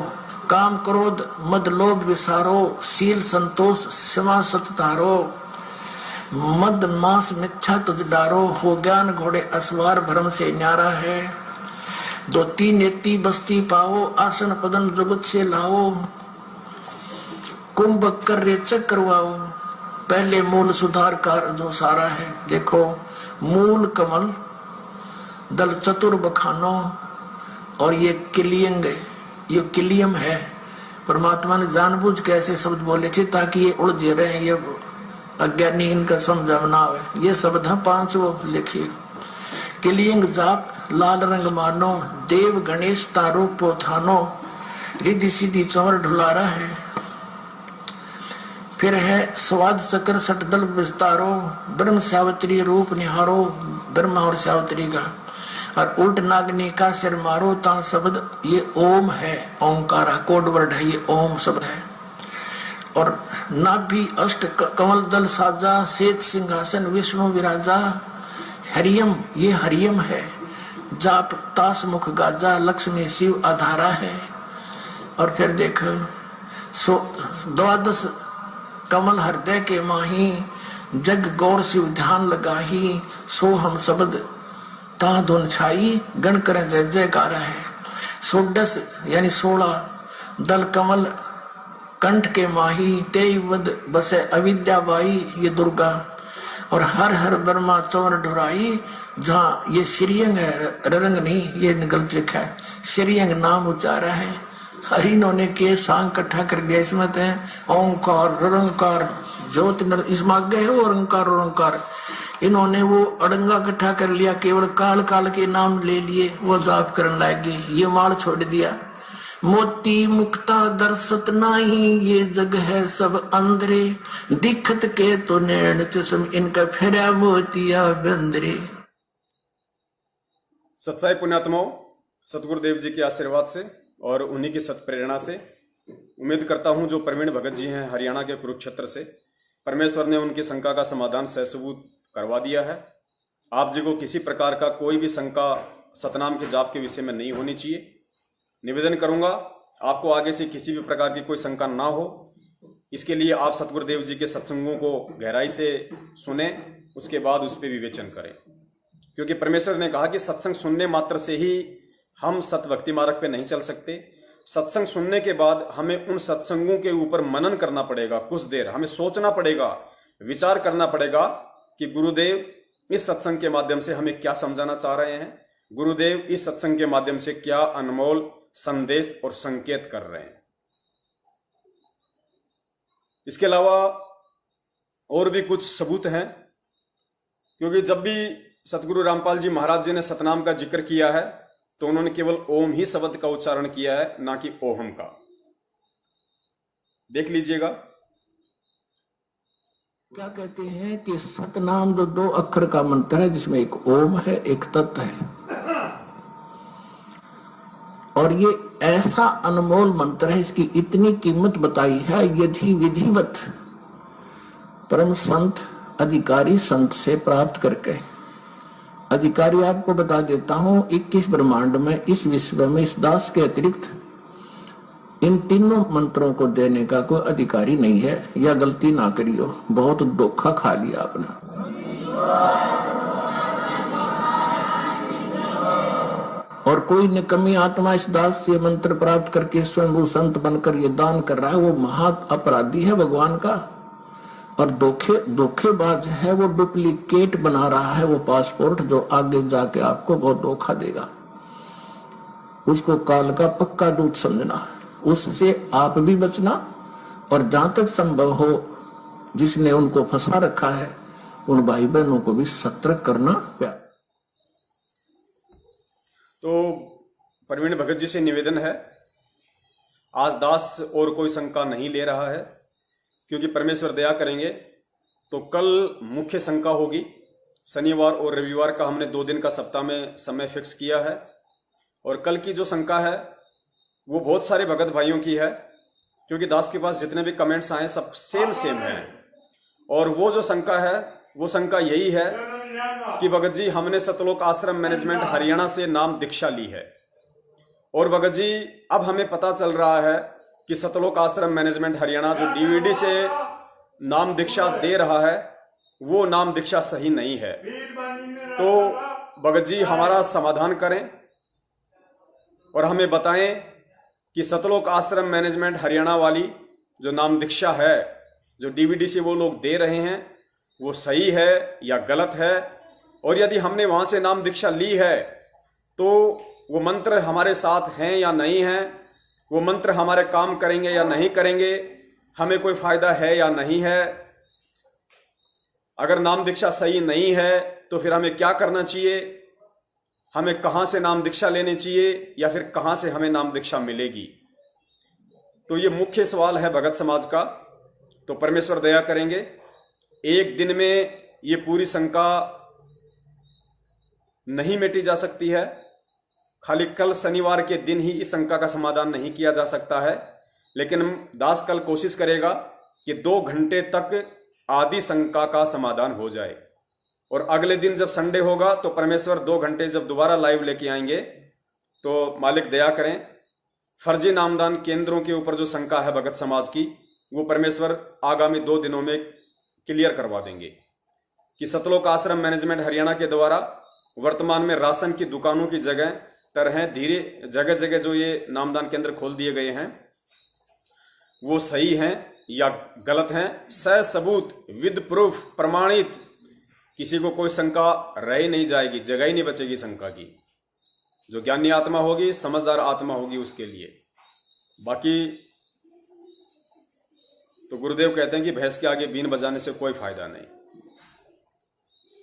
काम क्रोध मद लोभ विसारो, शील संतोष क्षमा सत्तारो, मद मास मिच्छा तुझ डारो, हो ज्ञान घोड़े असवार भरम से न्यारा है। दो तीन नेति बस्ती पाओ, आसन पदन जुगत से लाओ, कुंभ कर रेचक करवाओ, पहले मूल सुधार कार जो सारा है। देखो, मूल कमल दल चतुर बखानो, और ये किलियंग, ये किलियम है। परमात्मा ने जानबूझ के ऐसे शब्द बोले थे ताकि ये उलझे रहे, ये अज्ञानी इनका समझा ना हो। ये शब्द है 5 वो लिखिए। किलियंग जाप लाल रंग मानो, देव गणेश तारो पोथानो, रिद्धि सिद्धि चंवर ढुलारा है। फिर है स्वाद चक्र सटदल विस्तारो, ब्रह्म सावित्री रूप निहारो, ब्रह्मा और सावित्री का। और उल्ट नागनी का सिर मारो ता शब्द ये ओम है, ओंकारा कोड वर्ड है, ये ओम शब्द है। और नाभि अष्ट कमल दल साजा, श्वेत सिंहासन विष्णु विराजा, हरियम ये हरियम है। जाप तास मुख गाजा लक्ष्मी शिव आधारा है। और फिर देख द्वादश कमल हृदय के माही जग गौर शिव ध्यान लगाही सो हम शब्द ता धुन छाई गण करें जय जयकार है। 16 यानी 16 दल कमल कंठ के माही तेवद बसे अविद्या बाई ये दुर्गा। और हर हर ब्रह्मा चौर ढुराई जहाँ ये श्रीअंग है ररंग नहीं, ये गलत लिखा है, श्रीअंग नाम उच्चारा है। हरिनो ने के सांग इकट्ठा कर दिया, इसमें तो ओंकार ररंकार ज्योति इसमें आगे है वो ओंकार ओंकार। इन्होंने वो अड़ंगा इकट्ठा कर लिया, केवल काल काल के नाम ले लिए, वो जाप करने लगे, ये माल छोड़ दिया। मोती मुक्ता दर्शत नाही ये जग है सब अंधरे दिखत के तो नैन चश्म इनका फेरा मोतिया बंदरे। सच्चाई पुण्यात्माओं, सतगुरुदेव जी के आशीर्वाद से और उन्हीं की सत प्रेरणा से उम्मीद करता हूं जो प्रवीण भगत जी हैं हरियाणा के कुरुक्षेत्र से, परमेश्वर ने उनकी शंका का समाधान सहसबूत करवा दिया है। आप जी को किसी प्रकार का कोई भी शंका सतनाम के जाप के विषय में नहीं होनी चाहिए। निवेदन करूंगा आपको आगे से किसी भी प्रकार की कोई शंका ना हो, इसके लिए आप सतगुरुदेव जी के सत्संगों को गहराई से सुने, उसके बाद उस पर विवेचन करें। क्योंकि परमेश्वर ने कहा कि सत्संग सुनने मात्र से ही हम सत भक्ति मार्ग पे नहीं चल सकते। सत्संग सुनने के बाद हमें उन सत्संगों के ऊपर मनन करना पड़ेगा, कुछ देर हमें सोचना पड़ेगा, विचार करना पड़ेगा कि गुरुदेव इस सत्संग के माध्यम से हमें क्या समझाना चाह रहे हैं, गुरुदेव इस सत्संग के माध्यम से क्या अनमोल संदेश और संकेत कर रहे हैं। इसके अलावा और भी कुछ सबूत हैं, क्योंकि जब भी सतगुरु रामपाल जी महाराज जी ने सतनाम का जिक्र किया है तो उन्होंने केवल ओम ही शब्द का उच्चारण किया है, ना कि ओहम का। देख लीजिएगा क्या कहते हैं कि सतनाम जो 2 अक्षर का मंत्र है, जिसमें एक ओम है एक तत् है, और ये ऐसा अनमोल मंत्र है, इसकी इतनी कीमत बताई है। यदि विधिवत परम संत अधिकारी संत से प्राप्त करके, अधिकारी आपको बता देता हूं 21 ब्रह्मांड में इस विश्व में इस दास के अतिरिक्त इन तीनों मंत्रों को देने का कोई अधिकारी नहीं है। या गलती ना करियो, बहुत धोखा खा लिया आपने। और कोई निकम्मी आत्मा इस दास से मंत्र प्राप्त करके स्वयं संत बनकर ये दान कर रहा है, वो महा अपराधी है भगवान का, और धोखेबाज है, वो डुप्लीकेट बना रहा है वो पासपोर्ट, जो आगे जाके आपको बहुत धोखा देगा। उसको काल का पक्का दूत समझना, उससे आप भी बचना, और जहां तक संभव हो जिसने उनको फंसा रखा है उन भाई बहनों को भी सतर्क करना प्यार। तो प्रवीण भगत जी से निवेदन है, आज दास और कोई शंका नहीं ले रहा है, क्योंकि परमेश्वर दया करेंगे तो कल मुख्य शंका होगी। शनिवार और रविवार का हमने 2 दिन का सप्ताह में समय फिक्स किया है, और कल की जो शंका है वो बहुत सारे भगत भाइयों की है, क्योंकि दास के पास जितने भी कमेंट्स आए सब सेम हैं। और वो जो शंका है वो शंका यही है कि भगत जी हमने सतलोक आश्रम मैनेजमेंट हरियाणा से नाम दीक्षा ली है, और भगत जी अब हमें पता चल रहा है कि सतलोक आश्रम मैनेजमेंट हरियाणा जो डीवीडी से नाम दीक्षा दे रहा है वो नाम दीक्षा सही नहीं है। तो भगत जी हमारा समाधान करें और हमें बताएं कि सतलोक आश्रम मैनेजमेंट हरियाणा वाली जो नाम दीक्षा है, जो डीवीडी से वो लोग दे रहे हैं, वो सही है या गलत है, और यदि हमने वहां से नाम दीक्षा ली है तो वो मंत्र हमारे साथ हैं या नहीं हैं, वो मंत्र हमारे काम करेंगे या नहीं करेंगे, हमें कोई फायदा है या नहीं है। अगर नाम दीक्षा सही नहीं है तो फिर हमें क्या करना चाहिए, हमें कहां से नाम दीक्षा लेनी चाहिए, या फिर कहां से हमें नाम दीक्षा मिलेगी। तो ये मुख्य सवाल है भगत समाज का। तो परमेश्वर दया करेंगे, एक दिन में ये पूरी शंका नहीं मिटी जा सकती है, खाली कल शनिवार के दिन ही इस शंका का समाधान नहीं किया जा सकता है, लेकिन दास कल कोशिश करेगा कि 2 घंटे तक आदि शंका का समाधान हो जाए। और अगले दिन जब संडे होगा तो परमेश्वर 2 घंटे जब दोबारा लाइव लेके आएंगे तो मालिक दया करें, फर्जी नामदान केंद्रों के ऊपर जो शंका है भगत समाज की, वो परमेश्वर आगामी 2 दिनों में क्लियर करवा देंगे कि सतलोक आश्रम मैनेजमेंट हरियाणा के द्वारा वर्तमान में राशन की दुकानों की जगह धीरे जगह जगह जो ये नामदान केंद्र खोल दिए गए हैं वो सही हैं या गलत हैं, सबूत विद प्रूफ प्रमाणित, किसी को कोई शंका रह नहीं जाएगी, जगह ही नहीं बचेगी शंका की। जो ज्ञानी आत्मा होगी, समझदार आत्मा होगी उसके लिए। बाकी तो गुरुदेव कहते हैं कि भैंस के आगे बीन बजाने से कोई फायदा नहीं।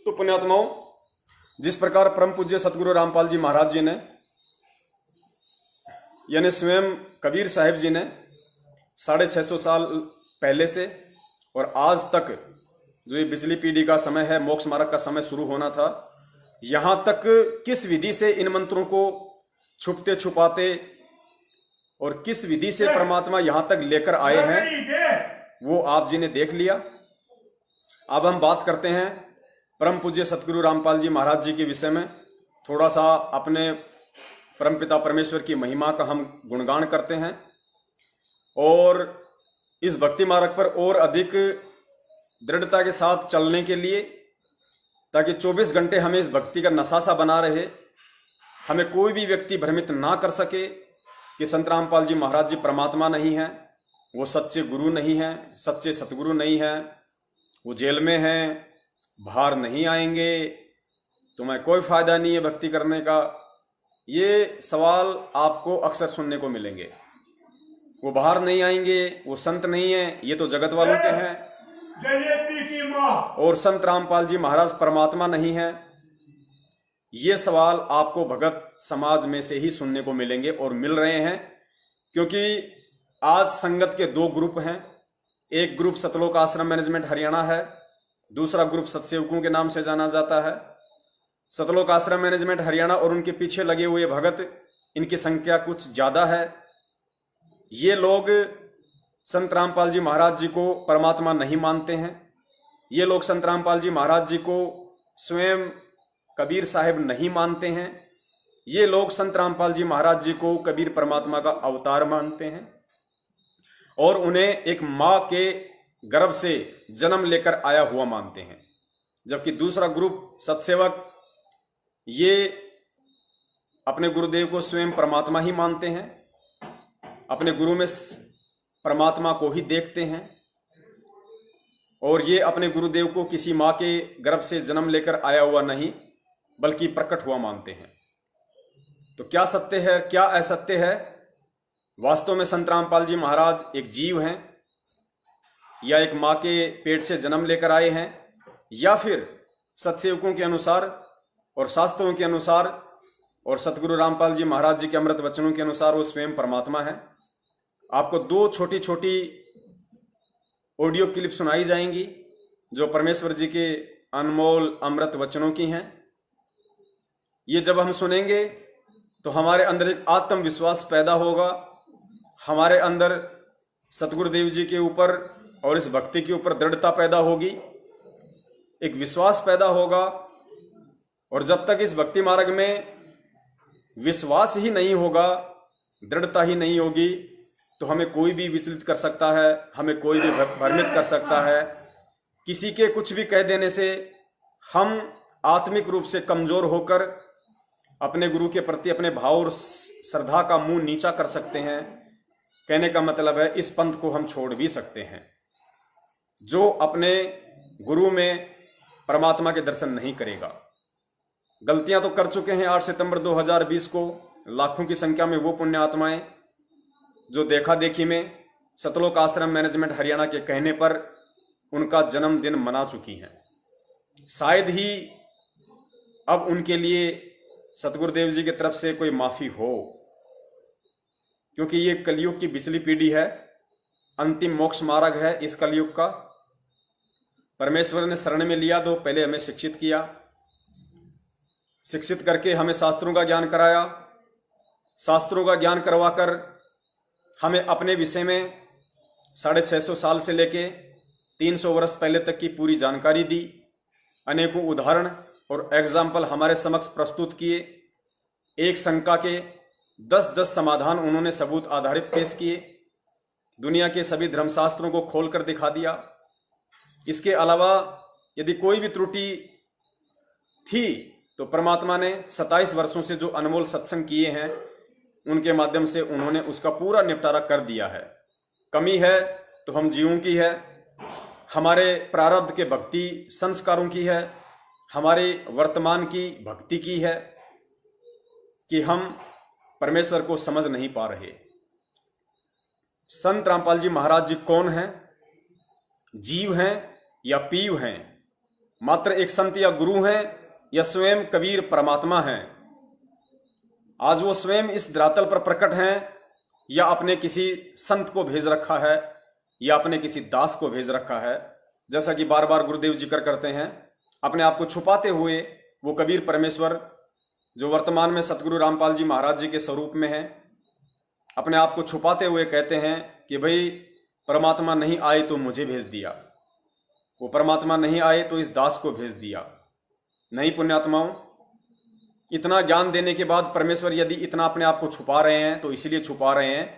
तो पुण्यात्माओं, जिस प्रकार परम पूज्य सतगुरु रामपाल जी महाराज जी ने यानी स्वयं कबीर साहिब जी ने 650 साल पहले से और आज तक जो ये बिजली पीढ़ी का समय है, मोक्ष मार्ग का समय शुरू होना था, यहां तक किस विधि से इन मंत्रों को छुपते छुपाते और किस विधि से परमात्मा यहां तक लेकर आए हैं वो आप जी ने देख लिया। अब हम बात करते हैं परम पूज्य सतगुरु रामपाल जी महाराज जी के विषय में। थोड़ा सा अपने परमपिता परमेश्वर की महिमा का हम गुणगान करते हैं और इस भक्ति मार्ग पर और अधिक दृढ़ता के साथ चलने के लिए, ताकि 24 घंटे हमें इस भक्ति का नशा सा बना रहे, हमें कोई भी व्यक्ति भ्रमित ना कर सके कि संत रामपाल जी महाराज जी परमात्मा नहीं हैं, वो सच्चे गुरु नहीं हैं, सच्चे सतगुरु नहीं हैं, वो जेल में हैं, बाहर नहीं आएंगे, तुम्हें कोई फायदा नहीं है भक्ति करने का। ये सवाल आपको अक्सर सुनने को मिलेंगे। वो बाहर नहीं आएंगे, वो संत नहीं है, ये तो जगत वालों के हैं, और संत रामपाल जी महाराज परमात्मा नहीं है। ये सवाल आपको भगत समाज में से ही सुनने को मिलेंगे और मिल रहे हैं, क्योंकि आज संगत के 2 ग्रुप हैं। एक ग्रुप सतलोक आश्रम मैनेजमेंट हरियाणा है, दूसरा ग्रुप सतसेवकों के नाम से जाना जाता है। सतलोक आश्रम मैनेजमेंट हरियाणा और उनके पीछे लगे हुए भगत, इनकी संख्या कुछ ज्यादा है। ये लोग संत रामपाल जी महाराज जी को परमात्मा नहीं मानते हैं। ये लोग संत रामपाल जी महाराज जी को स्वयं कबीर साहिब नहीं मानते हैं। ये लोग संत रामपाल जी महाराज जी को कबीर परमात्मा का अवतार मानते हैं और उन्हें एक मां के गर्भ से जन्म लेकर आया हुआ मानते हैं। जबकि दूसरा ग्रुप सतसेवक, ये अपने गुरुदेव को स्वयं परमात्मा ही मानते हैं, अपने गुरु में परमात्मा को ही देखते हैं और ये अपने गुरुदेव को किसी मां के गर्भ से जन्म लेकर आया हुआ नहीं बल्कि प्रकट हुआ मानते हैं। तो क्या सत्य है, क्या असत्य है? वास्तव में संत रामपाल जी महाराज एक जीव हैं या एक मां के पेट से जन्म लेकर आए हैं, या फिर सतसेवकों के अनुसार और शास्त्रों के अनुसार और सतगुरु रामपाल जी महाराज जी के अमृत वचनों के अनुसार वो स्वयं परमात्मा है। आपको 2 छोटी छोटी ऑडियो क्लिप सुनाई जाएंगी जो परमेश्वर जी के अनमोल अमृत वचनों की हैं। ये जब हम सुनेंगे तो हमारे अंदर एक आत्मविश्वास पैदा होगा, हमारे अंदर सतगुरुदेव जी के ऊपर और इस भक्ति के ऊपर दृढ़ता पैदा होगी, एक विश्वास पैदा होगा। और जब तक इस भक्ति मार्ग में विश्वास ही नहीं होगा, दृढ़ता ही नहीं होगी, तो हमें कोई भी विचलित कर सकता है, हमें कोई भी भ्रमित कर सकता है। किसी के कुछ भी कह देने से हम आत्मिक रूप से कमजोर होकर अपने गुरु के प्रति अपने भाव और श्रद्धा का मुंह नीचा कर सकते हैं। कहने का मतलब है इस पंथ को हम छोड़ भी सकते हैं। जो अपने गुरु में परमात्मा के दर्शन नहीं करेगा, गलतियां तो कर चुके हैं। 8 सितंबर 2020 को लाखों की संख्या में वो पुण्य आत्माएं जो देखा देखी में सतलोक आश्रम मैनेजमेंट हरियाणा के कहने पर उनका जन्मदिन मना चुकी हैं। शायद ही अब उनके लिए सतगुरुदेव जी की तरफ से कोई माफी हो, क्योंकि ये कलयुग की बिचली पीढ़ी है, अंतिम मोक्ष मार्ग है इस कलयुग का। परमेश्वर ने शरण में लिया तो पहले हमें शिक्षित किया, शिक्षित करके हमें शास्त्रों का ज्ञान कराया, शास्त्रों का ज्ञान करवाकर हमें अपने विषय में 650 साल से लेके 300 वर्ष पहले तक की पूरी जानकारी दी। अनेकों उदाहरण और एग्जाम्पल हमारे समक्ष प्रस्तुत किए। एक शंका के 10-10 समाधान उन्होंने सबूत आधारित पेश किए। दुनिया के सभी धर्मशास्त्रों को खोलकर दिखा दिया। इसके अलावा यदि कोई भी त्रुटि थी तो परमात्मा ने 27 वर्षों से जो अनमोल सत्संग किए हैं उनके माध्यम से उन्होंने उसका पूरा निपटारा कर दिया है। कमी है तो हम जीवों की है, हमारे प्रारब्ध के भक्ति संस्कारों की है, हमारे वर्तमान की भक्ति की है कि हम परमेश्वर को समझ नहीं पा रहे। संत रामपाल जी महाराज जी कौन हैं? जीव हैं या पीव हैं? मात्र एक संत या गुरु हैं या स्वयं कबीर परमात्मा हैं? आज वो स्वयं इस धरातल पर प्रकट हैं या अपने किसी संत को भेज रखा है या अपने किसी दास को भेज रखा है? जैसा कि बार बार गुरुदेव जिक्र करते हैं, अपने आप को छुपाते हुए वो कबीर परमेश्वर जो वर्तमान में सतगुरु रामपाल जी महाराज जी के स्वरूप में है, अपने आप को छुपाते हुए कहते हैं कि भाई परमात्मा नहीं आए तो मुझे भेज दिया, वो परमात्मा नहीं आए तो इस दास को भेज दिया। नहीं पुण्यात्माओं, इतना ज्ञान देने के बाद परमेश्वर यदि इतना अपने आप को छुपा रहे हैं तो इसलिए छुपा रहे हैं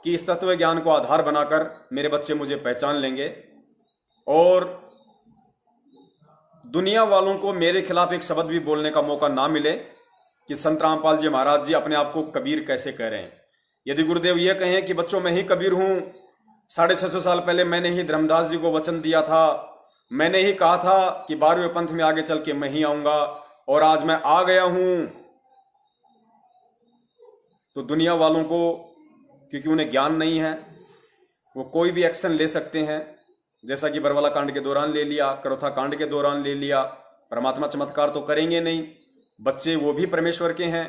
कि इस तत्व ज्ञान को आधार बनाकर मेरे बच्चे मुझे पहचान लेंगे और दुनिया वालों को मेरे खिलाफ एक शब्द भी बोलने का मौका ना मिले कि संत रामपाल जी महाराज जी अपने आप को कबीर कैसे कह रहे हैं। यदि गुरुदेव ये कहें कि बच्चों मैं ही कबीर हूं, 650 साल पहले मैंने ही धर्मदास जी को वचन दिया था, मैंने ही कहा था कि 12वें पंथ में आगे चल के मैं ही आऊंगा और आज मैं आ गया हूं, तो दुनिया वालों को, क्योंकि उन्हें ज्ञान नहीं है, वो कोई भी एक्शन ले सकते हैं। जैसा कि बरवाला कांड के दौरान ले लिया, करोथा कांड के दौरान ले लिया। परमात्मा चमत्कार तो करेंगे नहीं, बच्चे वो भी परमेश्वर के हैं,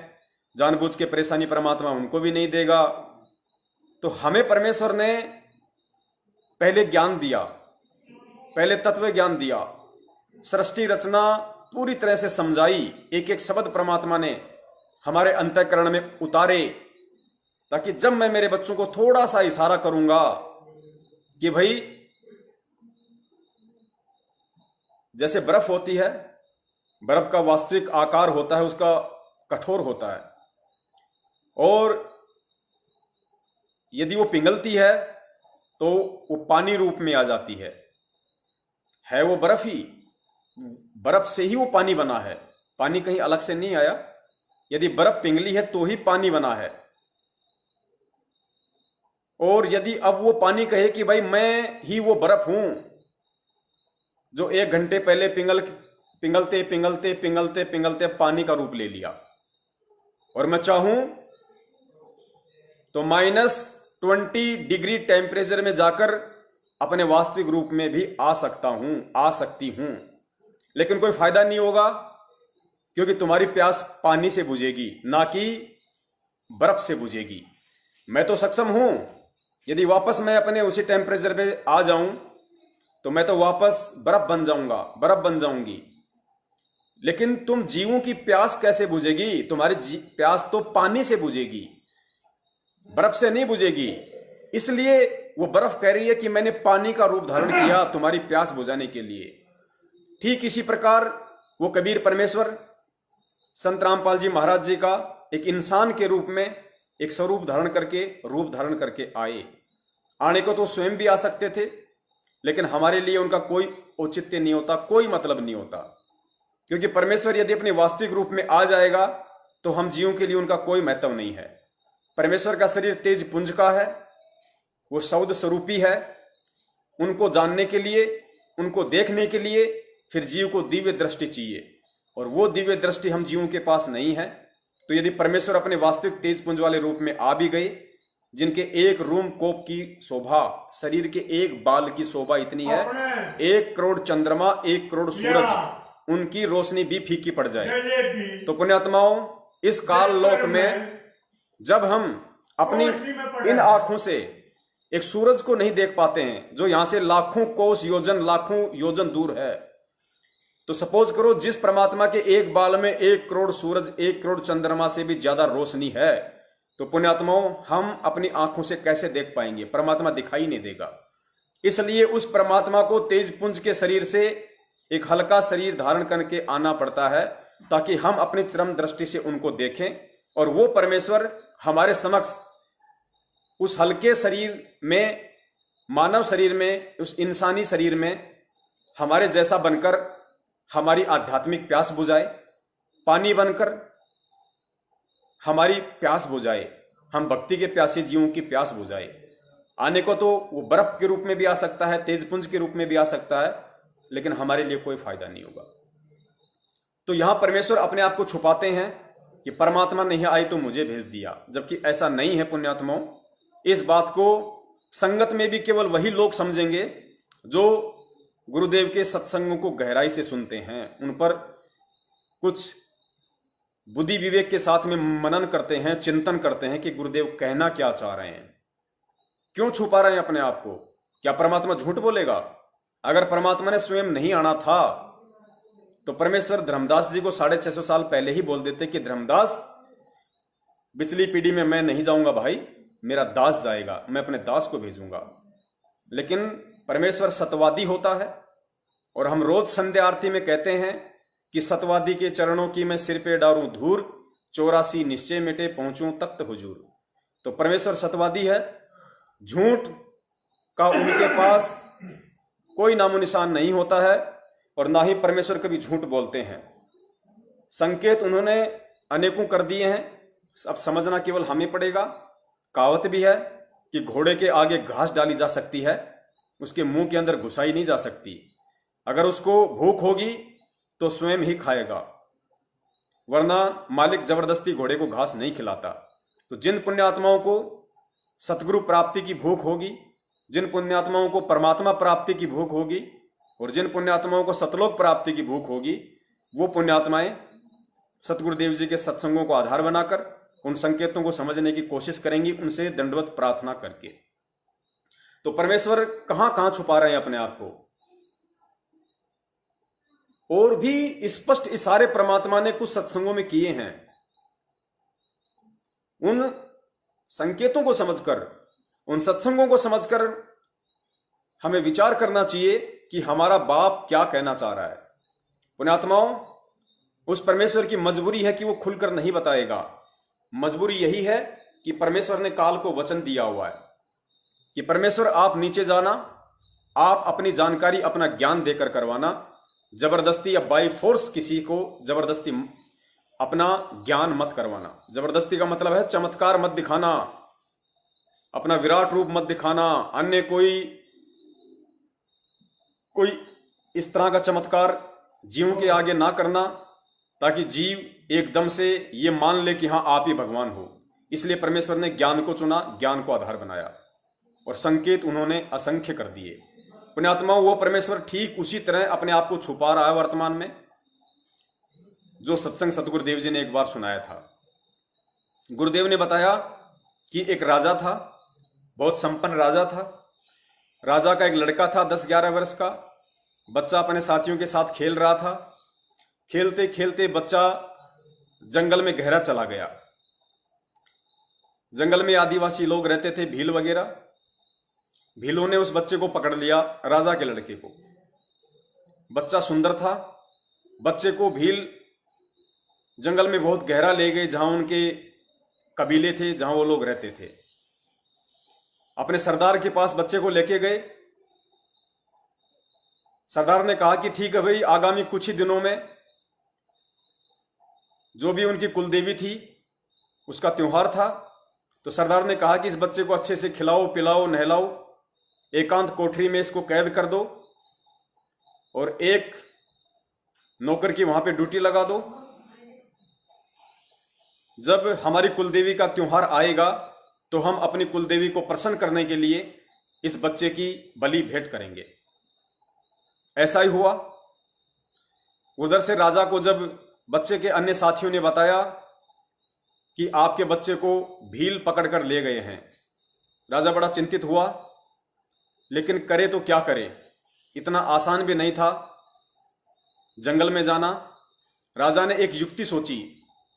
जानबूझ के परेशानी परमात्मा उनको भी नहीं देगा। तो हमें परमेश्वर ने पहले ज्ञान दिया, पहले तत्व ज्ञान दिया, सृष्टि रचना पूरी तरह से समझाई, एक एक शब्द परमात्मा ने हमारे अंतःकरण में उतारे, ताकि जब मैं मेरे बच्चों को थोड़ा सा इशारा करूंगा कि भाई जैसे बर्फ होती है, बर्फ का वास्तविक आकार होता है उसका कठोर होता है, और यदि वो पिघलती है तो वो पानी रूप में आ जाती है वो बर्फ ही, बर्फ से ही वो पानी बना है, पानी कहीं अलग से नहीं आया। यदि बर्फ पिघली है तो ही पानी बना है। और यदि अब वो पानी कहे कि भाई मैं ही वो बर्फ हूं जो 1 घंटे पहले पिघलते पिघलते पिघलते पिघलते पानी का रूप ले लिया, और मैं चाहूं तो -20 डिग्री टेम्परेचर में जाकर अपने वास्तविक रूप में भी आ सकता हूं, आ सकती हूं, लेकिन कोई फायदा नहीं होगा, क्योंकि तुम्हारी प्यास पानी से बुझेगी ना कि बर्फ से बुझेगी। मैं तो सक्षम हूं, यदि वापस मैं अपने उसी टेम्परेचर पे आ जाऊं तो मैं तो वापस बर्फ बन जाऊंगा, बर्फ बन जाऊंगी। लेकिन तुम जीवों की प्यास कैसे बुझेगी? तुम्हारी प्यास तो पानी से बुझेगी, बर्फ से नहीं बुझेगी। इसलिए वो बर्फ कह रही है कि मैंने पानी का रूप धारण किया तुम्हारी प्यास बुझाने के लिए। ठीक इसी प्रकार वो कबीर परमेश्वर संत रामपाल जी महाराज जी का एक इंसान के रूप में एक स्वरूप धारण करके, रूप धारण करके आए। आने को तो स्वयं भी आ सकते थे, लेकिन हमारे लिए उनका कोई औचित्य नहीं होता, कोई मतलब नहीं होता, क्योंकि परमेश्वर यदि अपने वास्तविक रूप में आ जाएगा तो हम जीवों के लिए उनका कोई महत्व नहीं है। परमेश्वर का शरीर तेज पुंज का है, वो शब्द स्वरूपी है। उनको जानने के लिए, उनको देखने के लिए फिर जीव को दिव्य दृष्टि चाहिए, और वो दिव्य दृष्टि हम जीवों के पास नहीं है। तो यदि परमेश्वर अपने वास्तविक तेज पुंज वाले रूप में आ भी गए, जिनके एक रूम कोप की शोभा, शरीर के एक बाल की शोभा इतनी है, 1 करोड़ चंद्रमा, 1 करोड़ सूरज, उनकी रोशनी भी फीकी पड़ जाए। तो पुण्यात्माओं, इस काल लोक में जब हम अपनी इन आंखों से एक सूरज को नहीं देख पाते हैं जो यहां से लाखों कोस योजन, लाखों योजन दूर है, तो सपोज करो जिस परमात्मा के एक बाल में 1 करोड़ सूरज, 1 करोड़ चंद्रमा से भी ज्यादा रोशनी है, तो पुण्यात्माओं हम अपनी आंखों से कैसे देख पाएंगे? परमात्मा दिखाई नहीं देगा। इसलिए उस परमात्मा को तेज पुंज के शरीर से एक हल्का शरीर धारण करके आना पड़ता है ताकि हम अपनी चरम दृष्टि से उनको देखें और वो परमेश्वर हमारे समक्ष उस हल्के शरीर में, मानव शरीर में, उस इंसानी शरीर में हमारे जैसा बनकर हमारी आध्यात्मिक प्यास बुझाए, पानी बनकर हमारी प्यास बुझाए, हम भक्ति के प्यासे जीवों की प्यास बुझाए। आने को तो वो बर्फ के रूप में भी आ सकता है, तेजपुंज के रूप में भी आ सकता है, लेकिन हमारे लिए कोई फायदा नहीं होगा। तो यहां परमेश्वर अपने आप को छुपाते हैं कि परमात्मा नहीं आई तो मुझे भेज दिया, जबकि ऐसा नहीं है पुण्यात्माओं। इस बात को संगत में भी केवल वही लोग समझेंगे जो गुरुदेव के सत्संगों को गहराई से सुनते हैं, उन पर कुछ बुद्धि विवेक के साथ में मनन करते हैं, चिंतन करते हैं कि गुरुदेव कहना क्या चाह रहे हैं, क्यों छुपा रहे हैं अपने आप को। क्या परमात्मा झूठ बोलेगा? अगर परमात्मा ने स्वयं नहीं आना था तो परमेश्वर धर्मदास जी को 650 साल पहले ही बोल देते कि धर्मदास, पिछली पीढ़ी में मैं नहीं जाऊंगा भाई, मेरा दास जाएगा, मैं अपने दास को भेजूंगा। लेकिन परमेश्वर सत्यवादी होता है और हम रोज संध्या आरती में कहते हैं कि सत्यवादी के चरणों की मैं सिर पे डारूं धूर, 84 निश्चय मिटे पहुंचूं तख्त हुजूर। तो परमेश्वर सत्यवादी है, झूठ का उनके पास कोई नामो निशान नहीं होता है और ना ही परमेश्वर कभी झूठ बोलते हैं। संकेत उन्होंने अनेकों कर दिए हैं, अब समझना केवल हमें पड़ेगा। कहावत भी है कि घोड़े के आगे घास डाली जा सकती है, उसके मुंह के अंदर घुसाई नहीं जा सकती। अगर उसको भूख होगी तो स्वयं ही खाएगा, वरना मालिक जबरदस्ती घोड़े को घास नहीं खिलाता। तो जिन पुण्यात्माओं को सतगुरु प्राप्ति की भूख होगी, जिन पुण्यात्माओं को परमात्मा प्राप्ति की भूख होगी और जिन पुण्यात्माओं को सतलोक प्राप्ति की भूख होगी, वो पुण्यात्माएं सतगुरुदेव जी के सत्संगों को आधार बनाकर उन संकेतों को समझने की कोशिश करेंगी, उनसे दंडवत प्रार्थना करके। तो परमेश्वर कहां कहां छुपा रहे हैं अपने आप को। और भी स्पष्ट इशारे परमात्मा ने कुछ सत्संगों में किए हैं। उन संकेतों को समझकर, उन सत्संगों को समझकर हमें विचार करना चाहिए कि हमारा बाप क्या कहना चाह रहा है। पुण्यात्माओं, उस परमेश्वर की मजबूरी है कि वो खुलकर नहीं बताएगा। मजबूरी यही है कि परमेश्वर ने काल को वचन दिया हुआ है कि परमेश्वर आप नीचे जाना, आप अपनी जानकारी, अपना ज्ञान देकर करवाना, जबरदस्ती या बाई फोर्स किसी को जबरदस्ती अपना ज्ञान मत करवाना। जबरदस्ती का मतलब है चमत्कार मत दिखाना, अपना विराट रूप मत दिखाना, अन्य कोई इस तरह का चमत्कार जीवों के आगे ना करना ताकि जीव एकदम से ये मान ले कि हां आप ही भगवान हो। इसलिए परमेश्वर ने ज्ञान को चुना, ज्ञान को आधार बनाया और संकेत उन्होंने असंख्य कर दिए। पुण्यात्माओं, वो परमेश्वर ठीक उसी तरह अपने आप को छुपा रहा है वर्तमान में, जो सत्संग सतगुरुदेव जी ने एक बार सुनाया था। गुरुदेव ने बताया कि एक राजा था, बहुत संपन्न राजा था। राजा का एक लड़का था 10-11 वर्ष का। बच्चा अपने साथियों के साथ खेल रहा था। खेलते खेलते बच्चा जंगल में गहरा चला गया। जंगल में आदिवासी लोग रहते थे, भील वगैरह। भीलों ने उस बच्चे को पकड़ लिया, राजा के लड़के को। बच्चा सुंदर था। बच्चे को भील जंगल में बहुत गहरा ले गए, जहां उनके कबीले थे, जहां वो लोग रहते थे। अपने सरदार के पास बच्चे को लेके गए। सरदार ने कहा कि ठीक है भाई, आगामी कुछ ही दिनों में जो भी उनकी कुलदेवी थी उसका त्योहार था। तो सरदार ने कहा कि इस बच्चे को अच्छे से खिलाओ, पिलाओ, नहलाओ, एकांत कोठरी में इसको कैद कर दो और एक नौकर की वहां पे ड्यूटी लगा दो। जब हमारी कुलदेवी का त्योहार आएगा तो हम अपनी कुलदेवी को प्रसन्न करने के लिए इस बच्चे की बलि भेंट करेंगे। ऐसा ही हुआ। उधर से राजा को जब बच्चे के अन्य साथियों ने बताया कि आपके बच्चे को भील पकड़कर ले गए हैं, राजा बड़ा चिंतित हुआ। लेकिन करे तो क्या करे, इतना आसान भी नहीं था जंगल में जाना। राजा ने एक युक्ति सोची।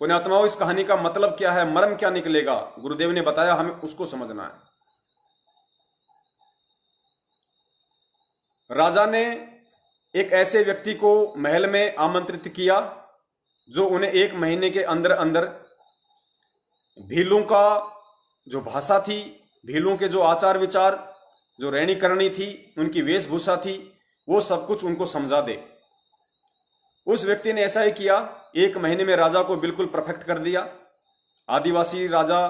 पुण्यात्माओं, इस कहानी का मतलब क्या है, मर्म क्या निकलेगा, गुरुदेव ने बताया, हमें उसको समझना है। राजा ने एक ऐसे व्यक्ति को महल में आमंत्रित किया जो उन्हें 1 महीने के अंदर अंदर भीलों का जो भाषा थी, भीलों के जो आचार विचार, जो रहनी करनी थी, उनकी वेशभूषा थी, वो सब कुछ उनको समझा दे। उस व्यक्ति ने ऐसा ही किया। 1 महीने में राजा को बिल्कुल परफेक्ट कर दिया। आदिवासी राजा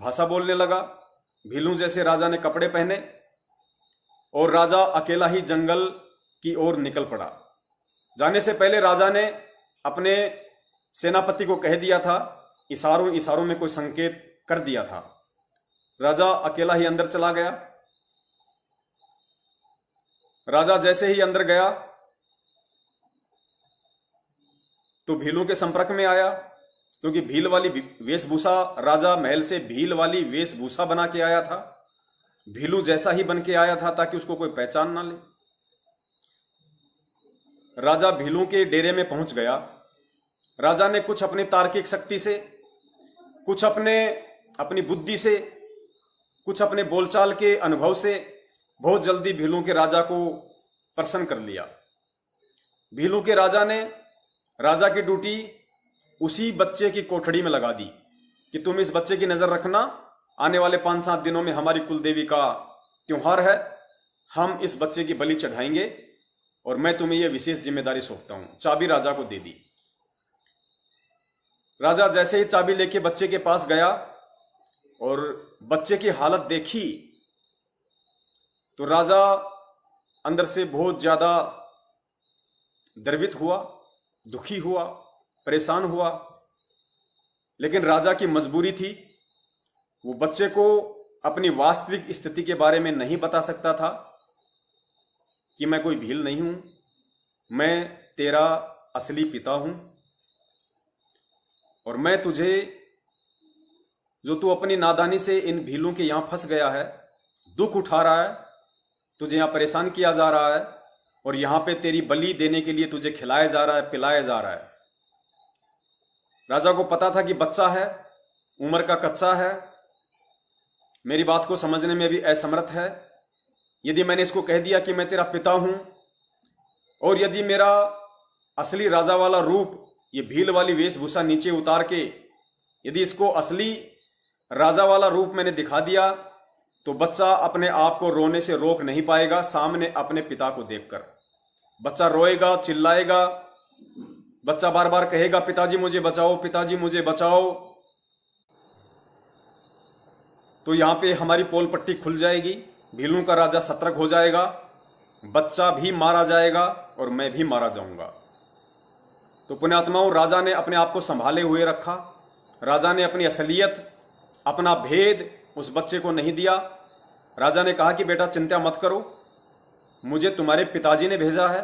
भाषा बोलने लगा, भीलू जैसे राजा ने कपड़े पहने और राजा अकेला ही जंगल की ओर निकल पड़ा। जाने से पहले राजा ने अपने सेनापति को कह दिया था, इशारों इशारों में कोई संकेत कर दिया था। राजा अकेला ही अंदर चला गया। राजा जैसे ही अंदर गया तो भीलों के संपर्क में आया, क्योंकि भील वाली वेशभूषा, राजा महल से भील वाली वेशभूषा बना के आया था, भीलू जैसा ही बन के आया था ताकि उसको कोई पहचान ना ले। राजा भीलू के डेरे में पहुंच गया। राजा ने कुछ अपनी तार्किक शक्ति से, कुछ अपनी बुद्धि से, कुछ अपने बोलचाल के अनुभव से बहुत जल्दी भीलू के राजा को प्रसन्न कर लिया। भीलू के राजा ने राजा की ड्यूटी उसी बच्चे की कोठड़ी में लगा दी कि तुम इस बच्चे की नजर रखना, आने वाले 5-7 दिनों में हमारी कुलदेवी का त्योहार है, हम इस बच्चे की बलि चढ़ाएंगे और मैं तुम्हें यह विशेष जिम्मेदारी सौंपता हूं। चाबी राजा को दे दी। राजा जैसे ही चाबी लेके बच्चे के पास गया और बच्चे की हालत देखी तो राजा अंदर से बहुत ज्यादा द्रवित हुआ, दुखी हुआ, परेशान हुआ। लेकिन राजा की मजबूरी थी, वो बच्चे को अपनी वास्तविक स्थिति के बारे में नहीं बता सकता था कि मैं कोई भील नहीं हूं, मैं तेरा असली पिता हूं और मैं तुझे, जो तू अपनी नादानी से इन भीलों के यहां फंस गया है, दुख उठा रहा है, तुझे यहां परेशान किया जा रहा है और यहां पे तेरी बलि देने के लिए तुझे खिलाया जा रहा है, पिलाया जा रहा है। राजा को पता था कि बच्चा है, उम्र का कच्चा है, मेरी बात को समझने में भी असमर्थ है। यदि मैंने इसको कह दिया कि मैं तेरा पिता हूं और यदि मेरा असली राजा वाला रूप, ये भील वाली वेशभूषा नीचे उतार के यदि इसको असली राजा वाला रूप मैंने दिखा दिया तो बच्चा अपने आप को रोने से रोक नहीं पाएगा सामने अपने पिता को देखकर। बच्चा रोएगा, चिल्लाएगा, बच्चा बार बार कहेगा पिताजी मुझे बचाओ, पिताजी मुझे बचाओ। तो यहां पे हमारी पोल पट्टी खुल जाएगी, भीलों का राजा सतर्क हो जाएगा, बच्चा भी मारा जाएगा और मैं भी मारा जाऊंगा। तो पुण्यात्माओं, राजा ने अपने आप को संभाले हुए रखा। राजा ने अपनी असलियत, अपना भेद उस बच्चे को नहीं दिया। राजा ने कहा कि बेटा चिंता मत करो, मुझे तुम्हारे पिताजी ने भेजा है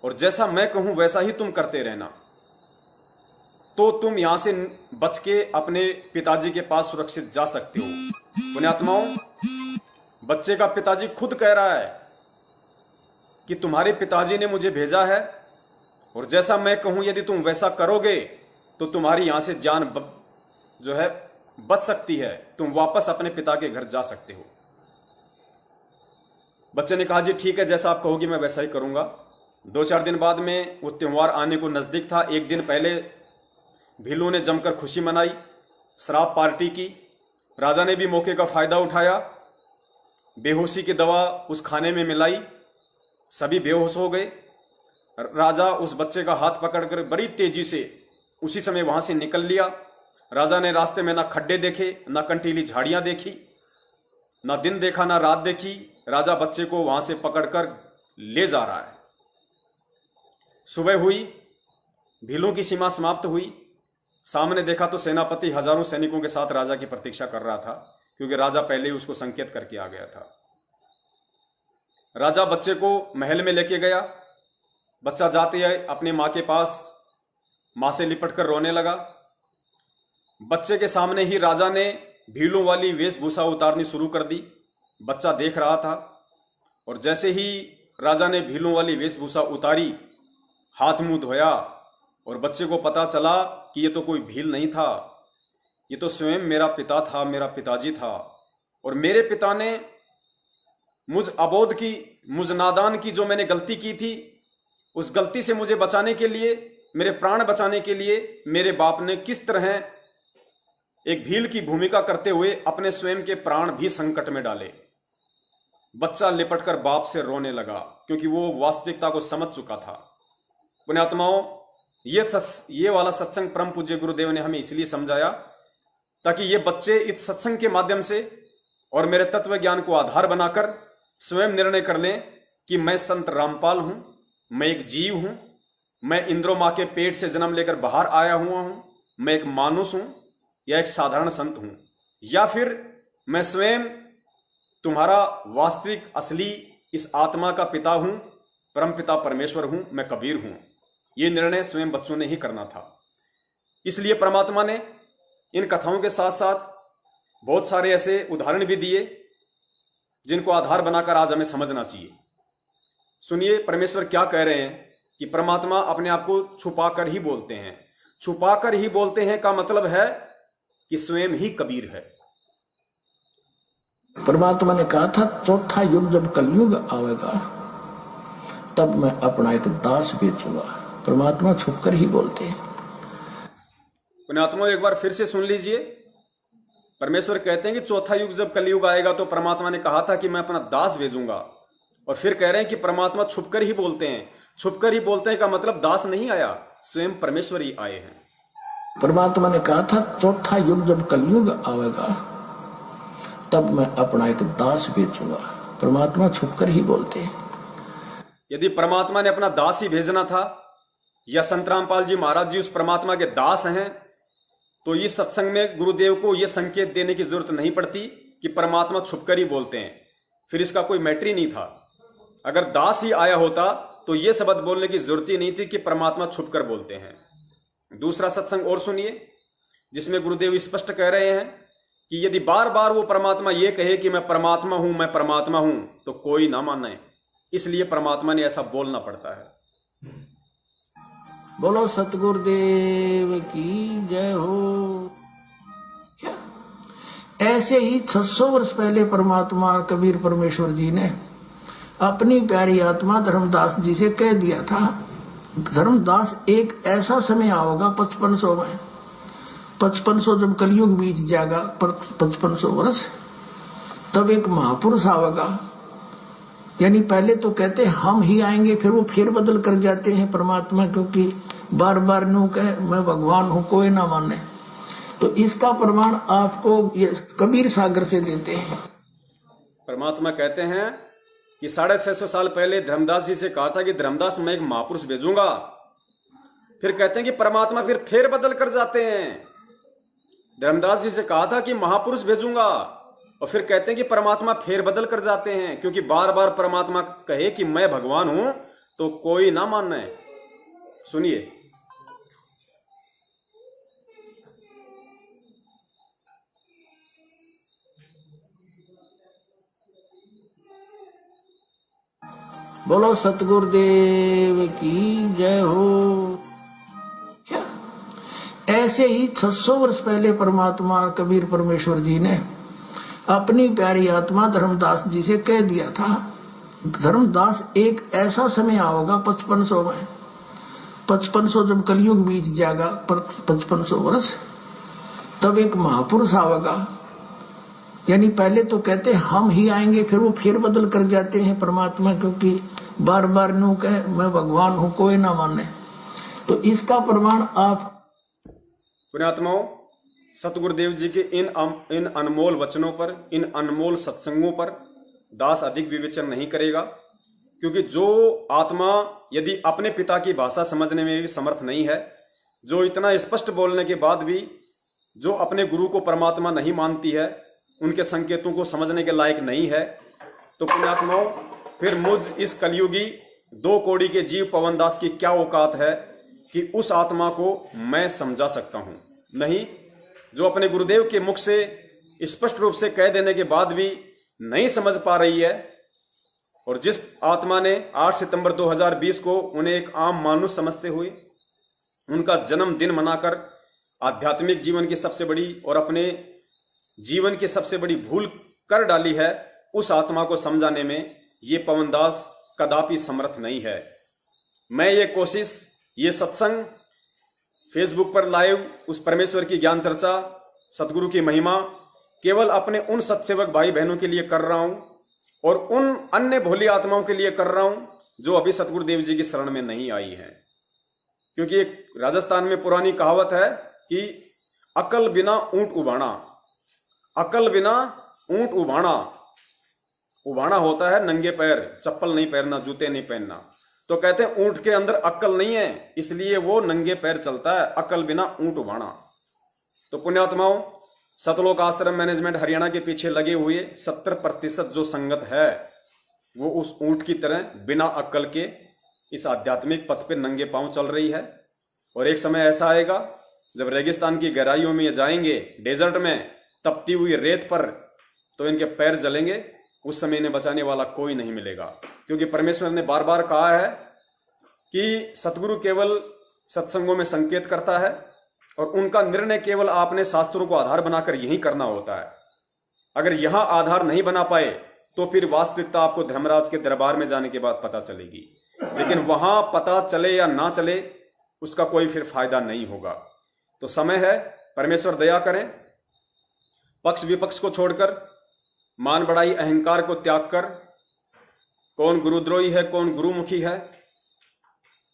और जैसा मैं कहूं वैसा ही तुम करते रहना, तो तुम यहां से बच के अपने पिताजी के पास सुरक्षित जा सकते हो। पुण्यात्माओं, बच्चे का पिताजी खुद कह रहा है कि तुम्हारे पिताजी ने मुझे भेजा है और जैसा मैं कहूं यदि तुम वैसा करोगे तो तुम्हारी यहां से जान जो है बच सकती है, तुम वापस अपने पिता के घर जा सकते हो। बच्चे ने कहा जी ठीक है, जैसा आप कहोगी मैं वैसा ही करूंगा। 2-4 दिन बाद में वो त्योहार आने को नजदीक था। 1 दिन पहले भीलों ने जमकर खुशी मनाई, शराब पार्टी की। राजा ने भी मौके का फायदा उठाया, बेहोशी की दवा उस खाने में मिलाई, सभी बेहोश हो गए। राजा उस बच्चे का हाथ पकड़कर बड़ी तेजी से उसी समय वहां से निकल लिया। राजा ने रास्ते में ना खड्डे देखे, ना कंटीली झाड़ियां देखी, ना दिन देखा ना रात देखी। राजा बच्चे को वहां से पकड़कर ले जा रहा है। सुबह हुई, भीलों की सीमा समाप्त हुई। सामने देखा तो सेनापति हजारों सैनिकों के साथ राजा की प्रतीक्षा कर रहा था, क्योंकि राजा पहले ही उसको संकेत करके आ गया था। राजा बच्चे को महल में लेके गया। बच्चा जाते ही अपनी मां के पास मां से लिपट कर रोने लगा। बच्चे के सामने ही राजा ने भीलों वाली वेशभूषा उतारनी शुरू कर दी। बच्चा देख रहा था और जैसे ही राजा ने भीलों वाली वेशभूषा उतारी, हाथ मुंह धोया और बच्चे को पता चला कि ये तो कोई भील नहीं था, ये तो स्वयं मेरा पिता था, मेरा पिताजी था। और मेरे पिता ने मुझ अबोध की, मुझ नादान की जो मैंने गलती की थी, उस गलती से मुझे बचाने के लिए, मेरे प्राण बचाने के लिए मेरे बाप ने किस तरह एक भील की भूमिका करते हुए अपने स्वयं के प्राण भी संकट में डाले। बच्चा लिपटकर बाप से रोने लगा क्योंकि वो वास्तविकता को समझ चुका था। पुण्यात्माओं, ये वाला सत्संग परम पूज्य गुरुदेव ने हमें इसलिए समझाया ताकि ये बच्चे इस सत्संग के माध्यम से और मेरे तत्व ज्ञान को आधार बनाकर स्वयं निर्णय कर लें कि मैं संत रामपाल हूं, मैं एक जीव हूं, मैं इंद्रो मां के पेट से जन्म लेकर बाहर आया हुआ हूं, मैं एक मानुष हूं या एक साधारण संत हूं, या फिर मैं स्वयं तुम्हारा वास्तविक असली इस आत्मा का पिता हूं, परम पिता परमेश्वर हूं, मैं कबीर हूं। ये निर्णय स्वयं बच्चों ने ही करना था। इसलिए परमात्मा ने इन कथाओं के साथ साथ बहुत सारे ऐसे उदाहरण भी दिए जिनको आधार बनाकर आज हमें समझना चाहिए। सुनिए परमेश्वर क्या कह रहे हैं कि परमात्मा अपने आप को छुपाकर ही बोलते हैं। छुपाकर ही बोलते हैं का मतलब है कि स्वयं ही कबीर है। परमात्मा ने कहा था चौथा युग जब कलयुग आएगा तब मैं अपना एक दास बेचूंगा। परमात्मा छुपकर ही बोलते हैं। पुण्यात्मा एक बार फिर से सुन लीजिए। परमेश्वर कहते हैं कि चौथा युग जब कलयुग आएगा तो परमात्मा ने कहा था कि मैं अपना दास भेजूंगा, और फिर कह रहे हैं कि परमात्मा छुपकर ही बोलते हैं। छुपकर ही बोलते हैं का मतलब दास नहीं आया, स्वयं परमेश्वर ही आए हैं। परमात्मा ने कहा था चौथा युग जब कलयुग आएगा तब मैं अपना एक दास बेचूंगा। परमात्मा छुपकर ही बोलते हैं। यदि परमात्मा ने अपना दास ही भेजना था या संत रामपाल जी महाराज जी उस परमात्मा के दास हैं, तो इस सत्संग में गुरुदेव को यह संकेत देने की जरूरत नहीं पड़ती कि परमात्मा छुपकर ही बोलते हैं। फिर इसका कोई मैटर ही नहीं था। अगर दास ही आया होता तो यह शब्द बोलने की जरूरत ही नहीं थी कि परमात्मा छुपकर बोलते हैं। दूसरा सत्संग और सुनिए जिसमें गुरुदेव स्पष्ट कह रहे हैं कि यदि बार बार वो परमात्मा ये कहे कि मैं परमात्मा हूं, मैं परमात्मा हूं, तो कोई ना माने। इसलिए परमात्मा ने ऐसा बोलना पड़ता है। बोलो सतगुरुदेव की जय हो। ऐसे ही 600 वर्ष पहले परमात्मा कबीर परमेश्वर जी ने अपनी प्यारी आत्मा धर्मदास जी से कह दिया था, धर्मदास एक ऐसा समय आओगा 5500 में, 5500 जब कलयुग बीत जाएगा 5500 वर्ष, तब एक महापुरुष आवेगा। यानी पहले तो कहते हम ही आएंगे, फिर वो फेर बदल कर जाते हैं परमात्मा, क्योंकि बार बार नो कहे मैं भगवान हूं, कोई ना माने। तो इसका प्रमाण आपको ये कबीर सागर से देते हैं। परमात्मा कहते हैं कि 650 साल पहले धर्मदास जी से कहा था कि धर्मदास मैं एक महापुरुष भेजूंगा। फिर कहते हैं कि परमात्मा फिर फेर बदल कर जाते हैं। धर्मदास जी से कहा था कि महापुरुष भेजूंगा, और फिर कहते हैं कि परमात्मा फेर बदल कर जाते हैं, क्योंकि बार बार परमात्मा कहे कि मैं भगवान हूं तो कोई ना माने। सुनिए, बोलो सतगुरुदेव की जय हो। ऐसे ही 600 वर्ष पहले परमात्मा कबीर परमेश्वर जी ने अपनी प्यारी आत्मा धर्मदास जी से कह दिया था, धर्मदास एक ऐसा समय आओगा 5500 में, 5500 जब कलयुग बीत जाएगा 5500 वर्ष, तब एक महापुरुष आवेगा। यानी पहले तो कहते हम ही आएंगे, फिर वो फेर बदल कर जाते हैं परमात्मा, क्योंकि बार बार नो कहे मैं भगवान हूं, कोई ना माने। तो इसका प्रमाण आप पुण्यात्माओं, सतगुरुदेव जी के इन अनमोल वचनों पर, इन अनमोल सत्संगों पर दास अधिक विवेचन नहीं करेगा, क्योंकि जो आत्मा यदि अपने पिता की भाषा समझने में भी समर्थ नहीं है, जो इतना स्पष्ट बोलने के बाद भी जो अपने गुरु को परमात्मा नहीं मानती है, उनके संकेतों को समझने के लायक नहीं है, तो पुण्यात्माओं फिर मुझ इस कलयुगी 2 कौड़ी के जीव पवनदास की क्या औकात है कि उस आत्मा को मैं समझा सकता हूं। नहीं, जो अपने गुरुदेव के मुख से स्पष्ट रूप से कह देने के बाद भी नहीं समझ पा रही है, और जिस आत्मा ने 8 सितंबर 2020 को उन्हें एक आम मानुष समझते हुए उनका जन्मदिन मनाकर आध्यात्मिक जीवन की सबसे बड़ी और अपने जीवन की सबसे बड़ी भूल कर डाली है, उस आत्मा को समझाने में ये पवनदास कदापि समर्थ नहीं है। मैं ये कोशिश, ये सत्संग फेसबुक पर लाइव उस परमेश्वर की ज्ञान चर्चा, सतगुरु की महिमा केवल अपने उन सत्सेवक भाई बहनों के लिए कर रहा हूं और उन अन्य भोली आत्माओं के लिए कर रहा हूं जो अभी सतगुरुदेव जी की शरण में नहीं आई है। क्योंकि एक राजस्थान में पुरानी कहावत है कि अकल बिना ऊंट उबाना, अकल बिना ऊंट उबाना। उबाना होता है नंगे पैर, चप्पल नहीं पहनना, जूते नहीं पहनना। तो कहते हैं ऊंट के अंदर अक्ल नहीं है, इसलिए वो नंगे पैर चलता है, अकल बिना ऊंट उबाना। तो पुण्यात्माओं, सतलोक आश्रम मैनेजमेंट हरियाणा के पीछे लगे हुए 70% जो संगत है वो उस ऊंट की तरह बिना अक्ल के इस आध्यात्मिक पथ पे नंगे पांव चल रही है। और एक समय ऐसा आएगा जब रेगिस्तान की गहराइयों में ये जाएंगे, डेजर्ट में तपती हुई रेत पर, तो इनके पैर जलेंगे। उस समय इन्हें बचाने वाला कोई नहीं मिलेगा, क्योंकि परमेश्वर ने बार बार कहा है कि सतगुरु केवल सत्संगों में संकेत करता है और उनका निर्णय केवल आपने शास्त्रों को आधार बनाकर यही करना होता है। अगर यहां आधार नहीं बना पाए तो फिर वास्तविकता आपको धर्मराज के दरबार में जाने के बाद पता चलेगी। लेकिन वहां पता चले या ना चले उसका कोई फिर फायदा नहीं होगा। तो समय है, परमेश्वर दया करें, पक्ष विपक्ष को छोड़कर, मान बढ़ाई अहंकार को त्याग कर, कौन गुरुद्रोही है कौन गुरुमुखी है,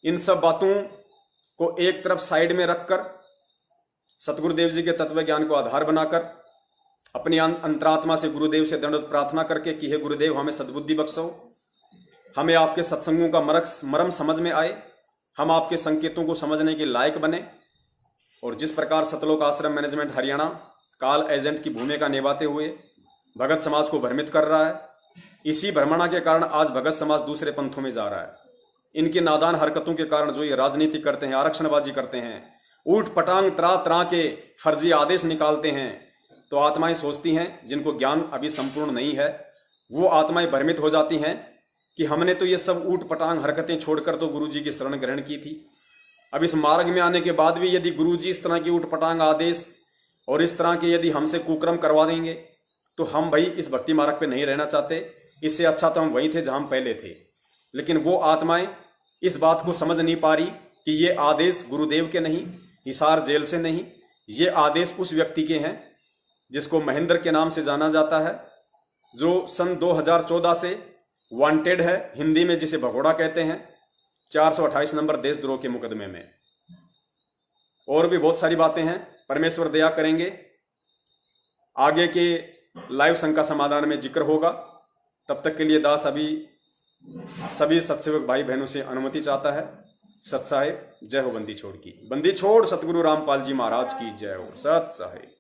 इन सब बातों को एक तरफ साइड में रखकर सतगुरुदेव जी के तत्व ज्ञान को आधार बनाकर अपनी अंतरात्मा से गुरुदेव से दंडवत प्रार्थना करके कि हे गुरुदेव हमें सद्बुद्धि बख्शो, हमें आपके सत्संगों का मर्म समझ में आए, हम आपके संकेतों को समझने के लायक बने। और जिस प्रकार सतलोक आश्रम मैनेजमेंट हरियाणा काल एजेंट की भूमिका निभाते हुए भगत समाज को भ्रमित कर रहा है, इसी भ्रमणा के कारण आज भगत समाज दूसरे पंथों में जा रहा है। इनकी नादान हरकतों के कारण जो ये राजनीति करते हैं, आरक्षणबाजी करते हैं, ऊट पटांग तरह तरह के फर्जी आदेश निकालते हैं, तो आत्माएं सोचती हैं, जिनको ज्ञान अभी संपूर्ण नहीं है, वो आत्माएं भ्रमित हो जाती हैं कि हमने तो ये सब ऊट पटांग हरकतें छोड़कर तो गुरु जी की शरण ग्रहण की थी। अब इस मार्ग में आने के बाद भी यदि गुरु जी इस तरह की ऊट पटांग आदेश और इस तरह के यदि हमसे कुक्रम करवा देंगे तो हम भाई इस भक्ति मार्ग पे नहीं रहना चाहते। इससे अच्छा तो हम वहीं थे जहां हम पहले थे। लेकिन वो आत्माएं इस बात को समझ नहीं पा रही कि ये आदेश गुरुदेव के नहीं, हिसार जेल से नहीं, ये आदेश उस व्यक्ति के हैं जिसको महेंद्र के नाम से जाना जाता है, जो सन 2014 से वांटेड है, हिंदी में जिसे भगोड़ा कहते हैं, 428 नंबर देशद्रोह के मुकदमे में। और भी बहुत सारी बातें हैं, परमेश्वर दया करेंगे, आगे के लाइव शंका समाधान में जिक्र होगा। तब तक के लिए दास अभी सभी सत्सेवक भाई बहनों से अनुमति चाहता है। सत साहेब, जय हो बंदी छोड़ की। बंदी छोड़ सतगुरु रामपाल जी महाराज की जय हो। सत साहेब।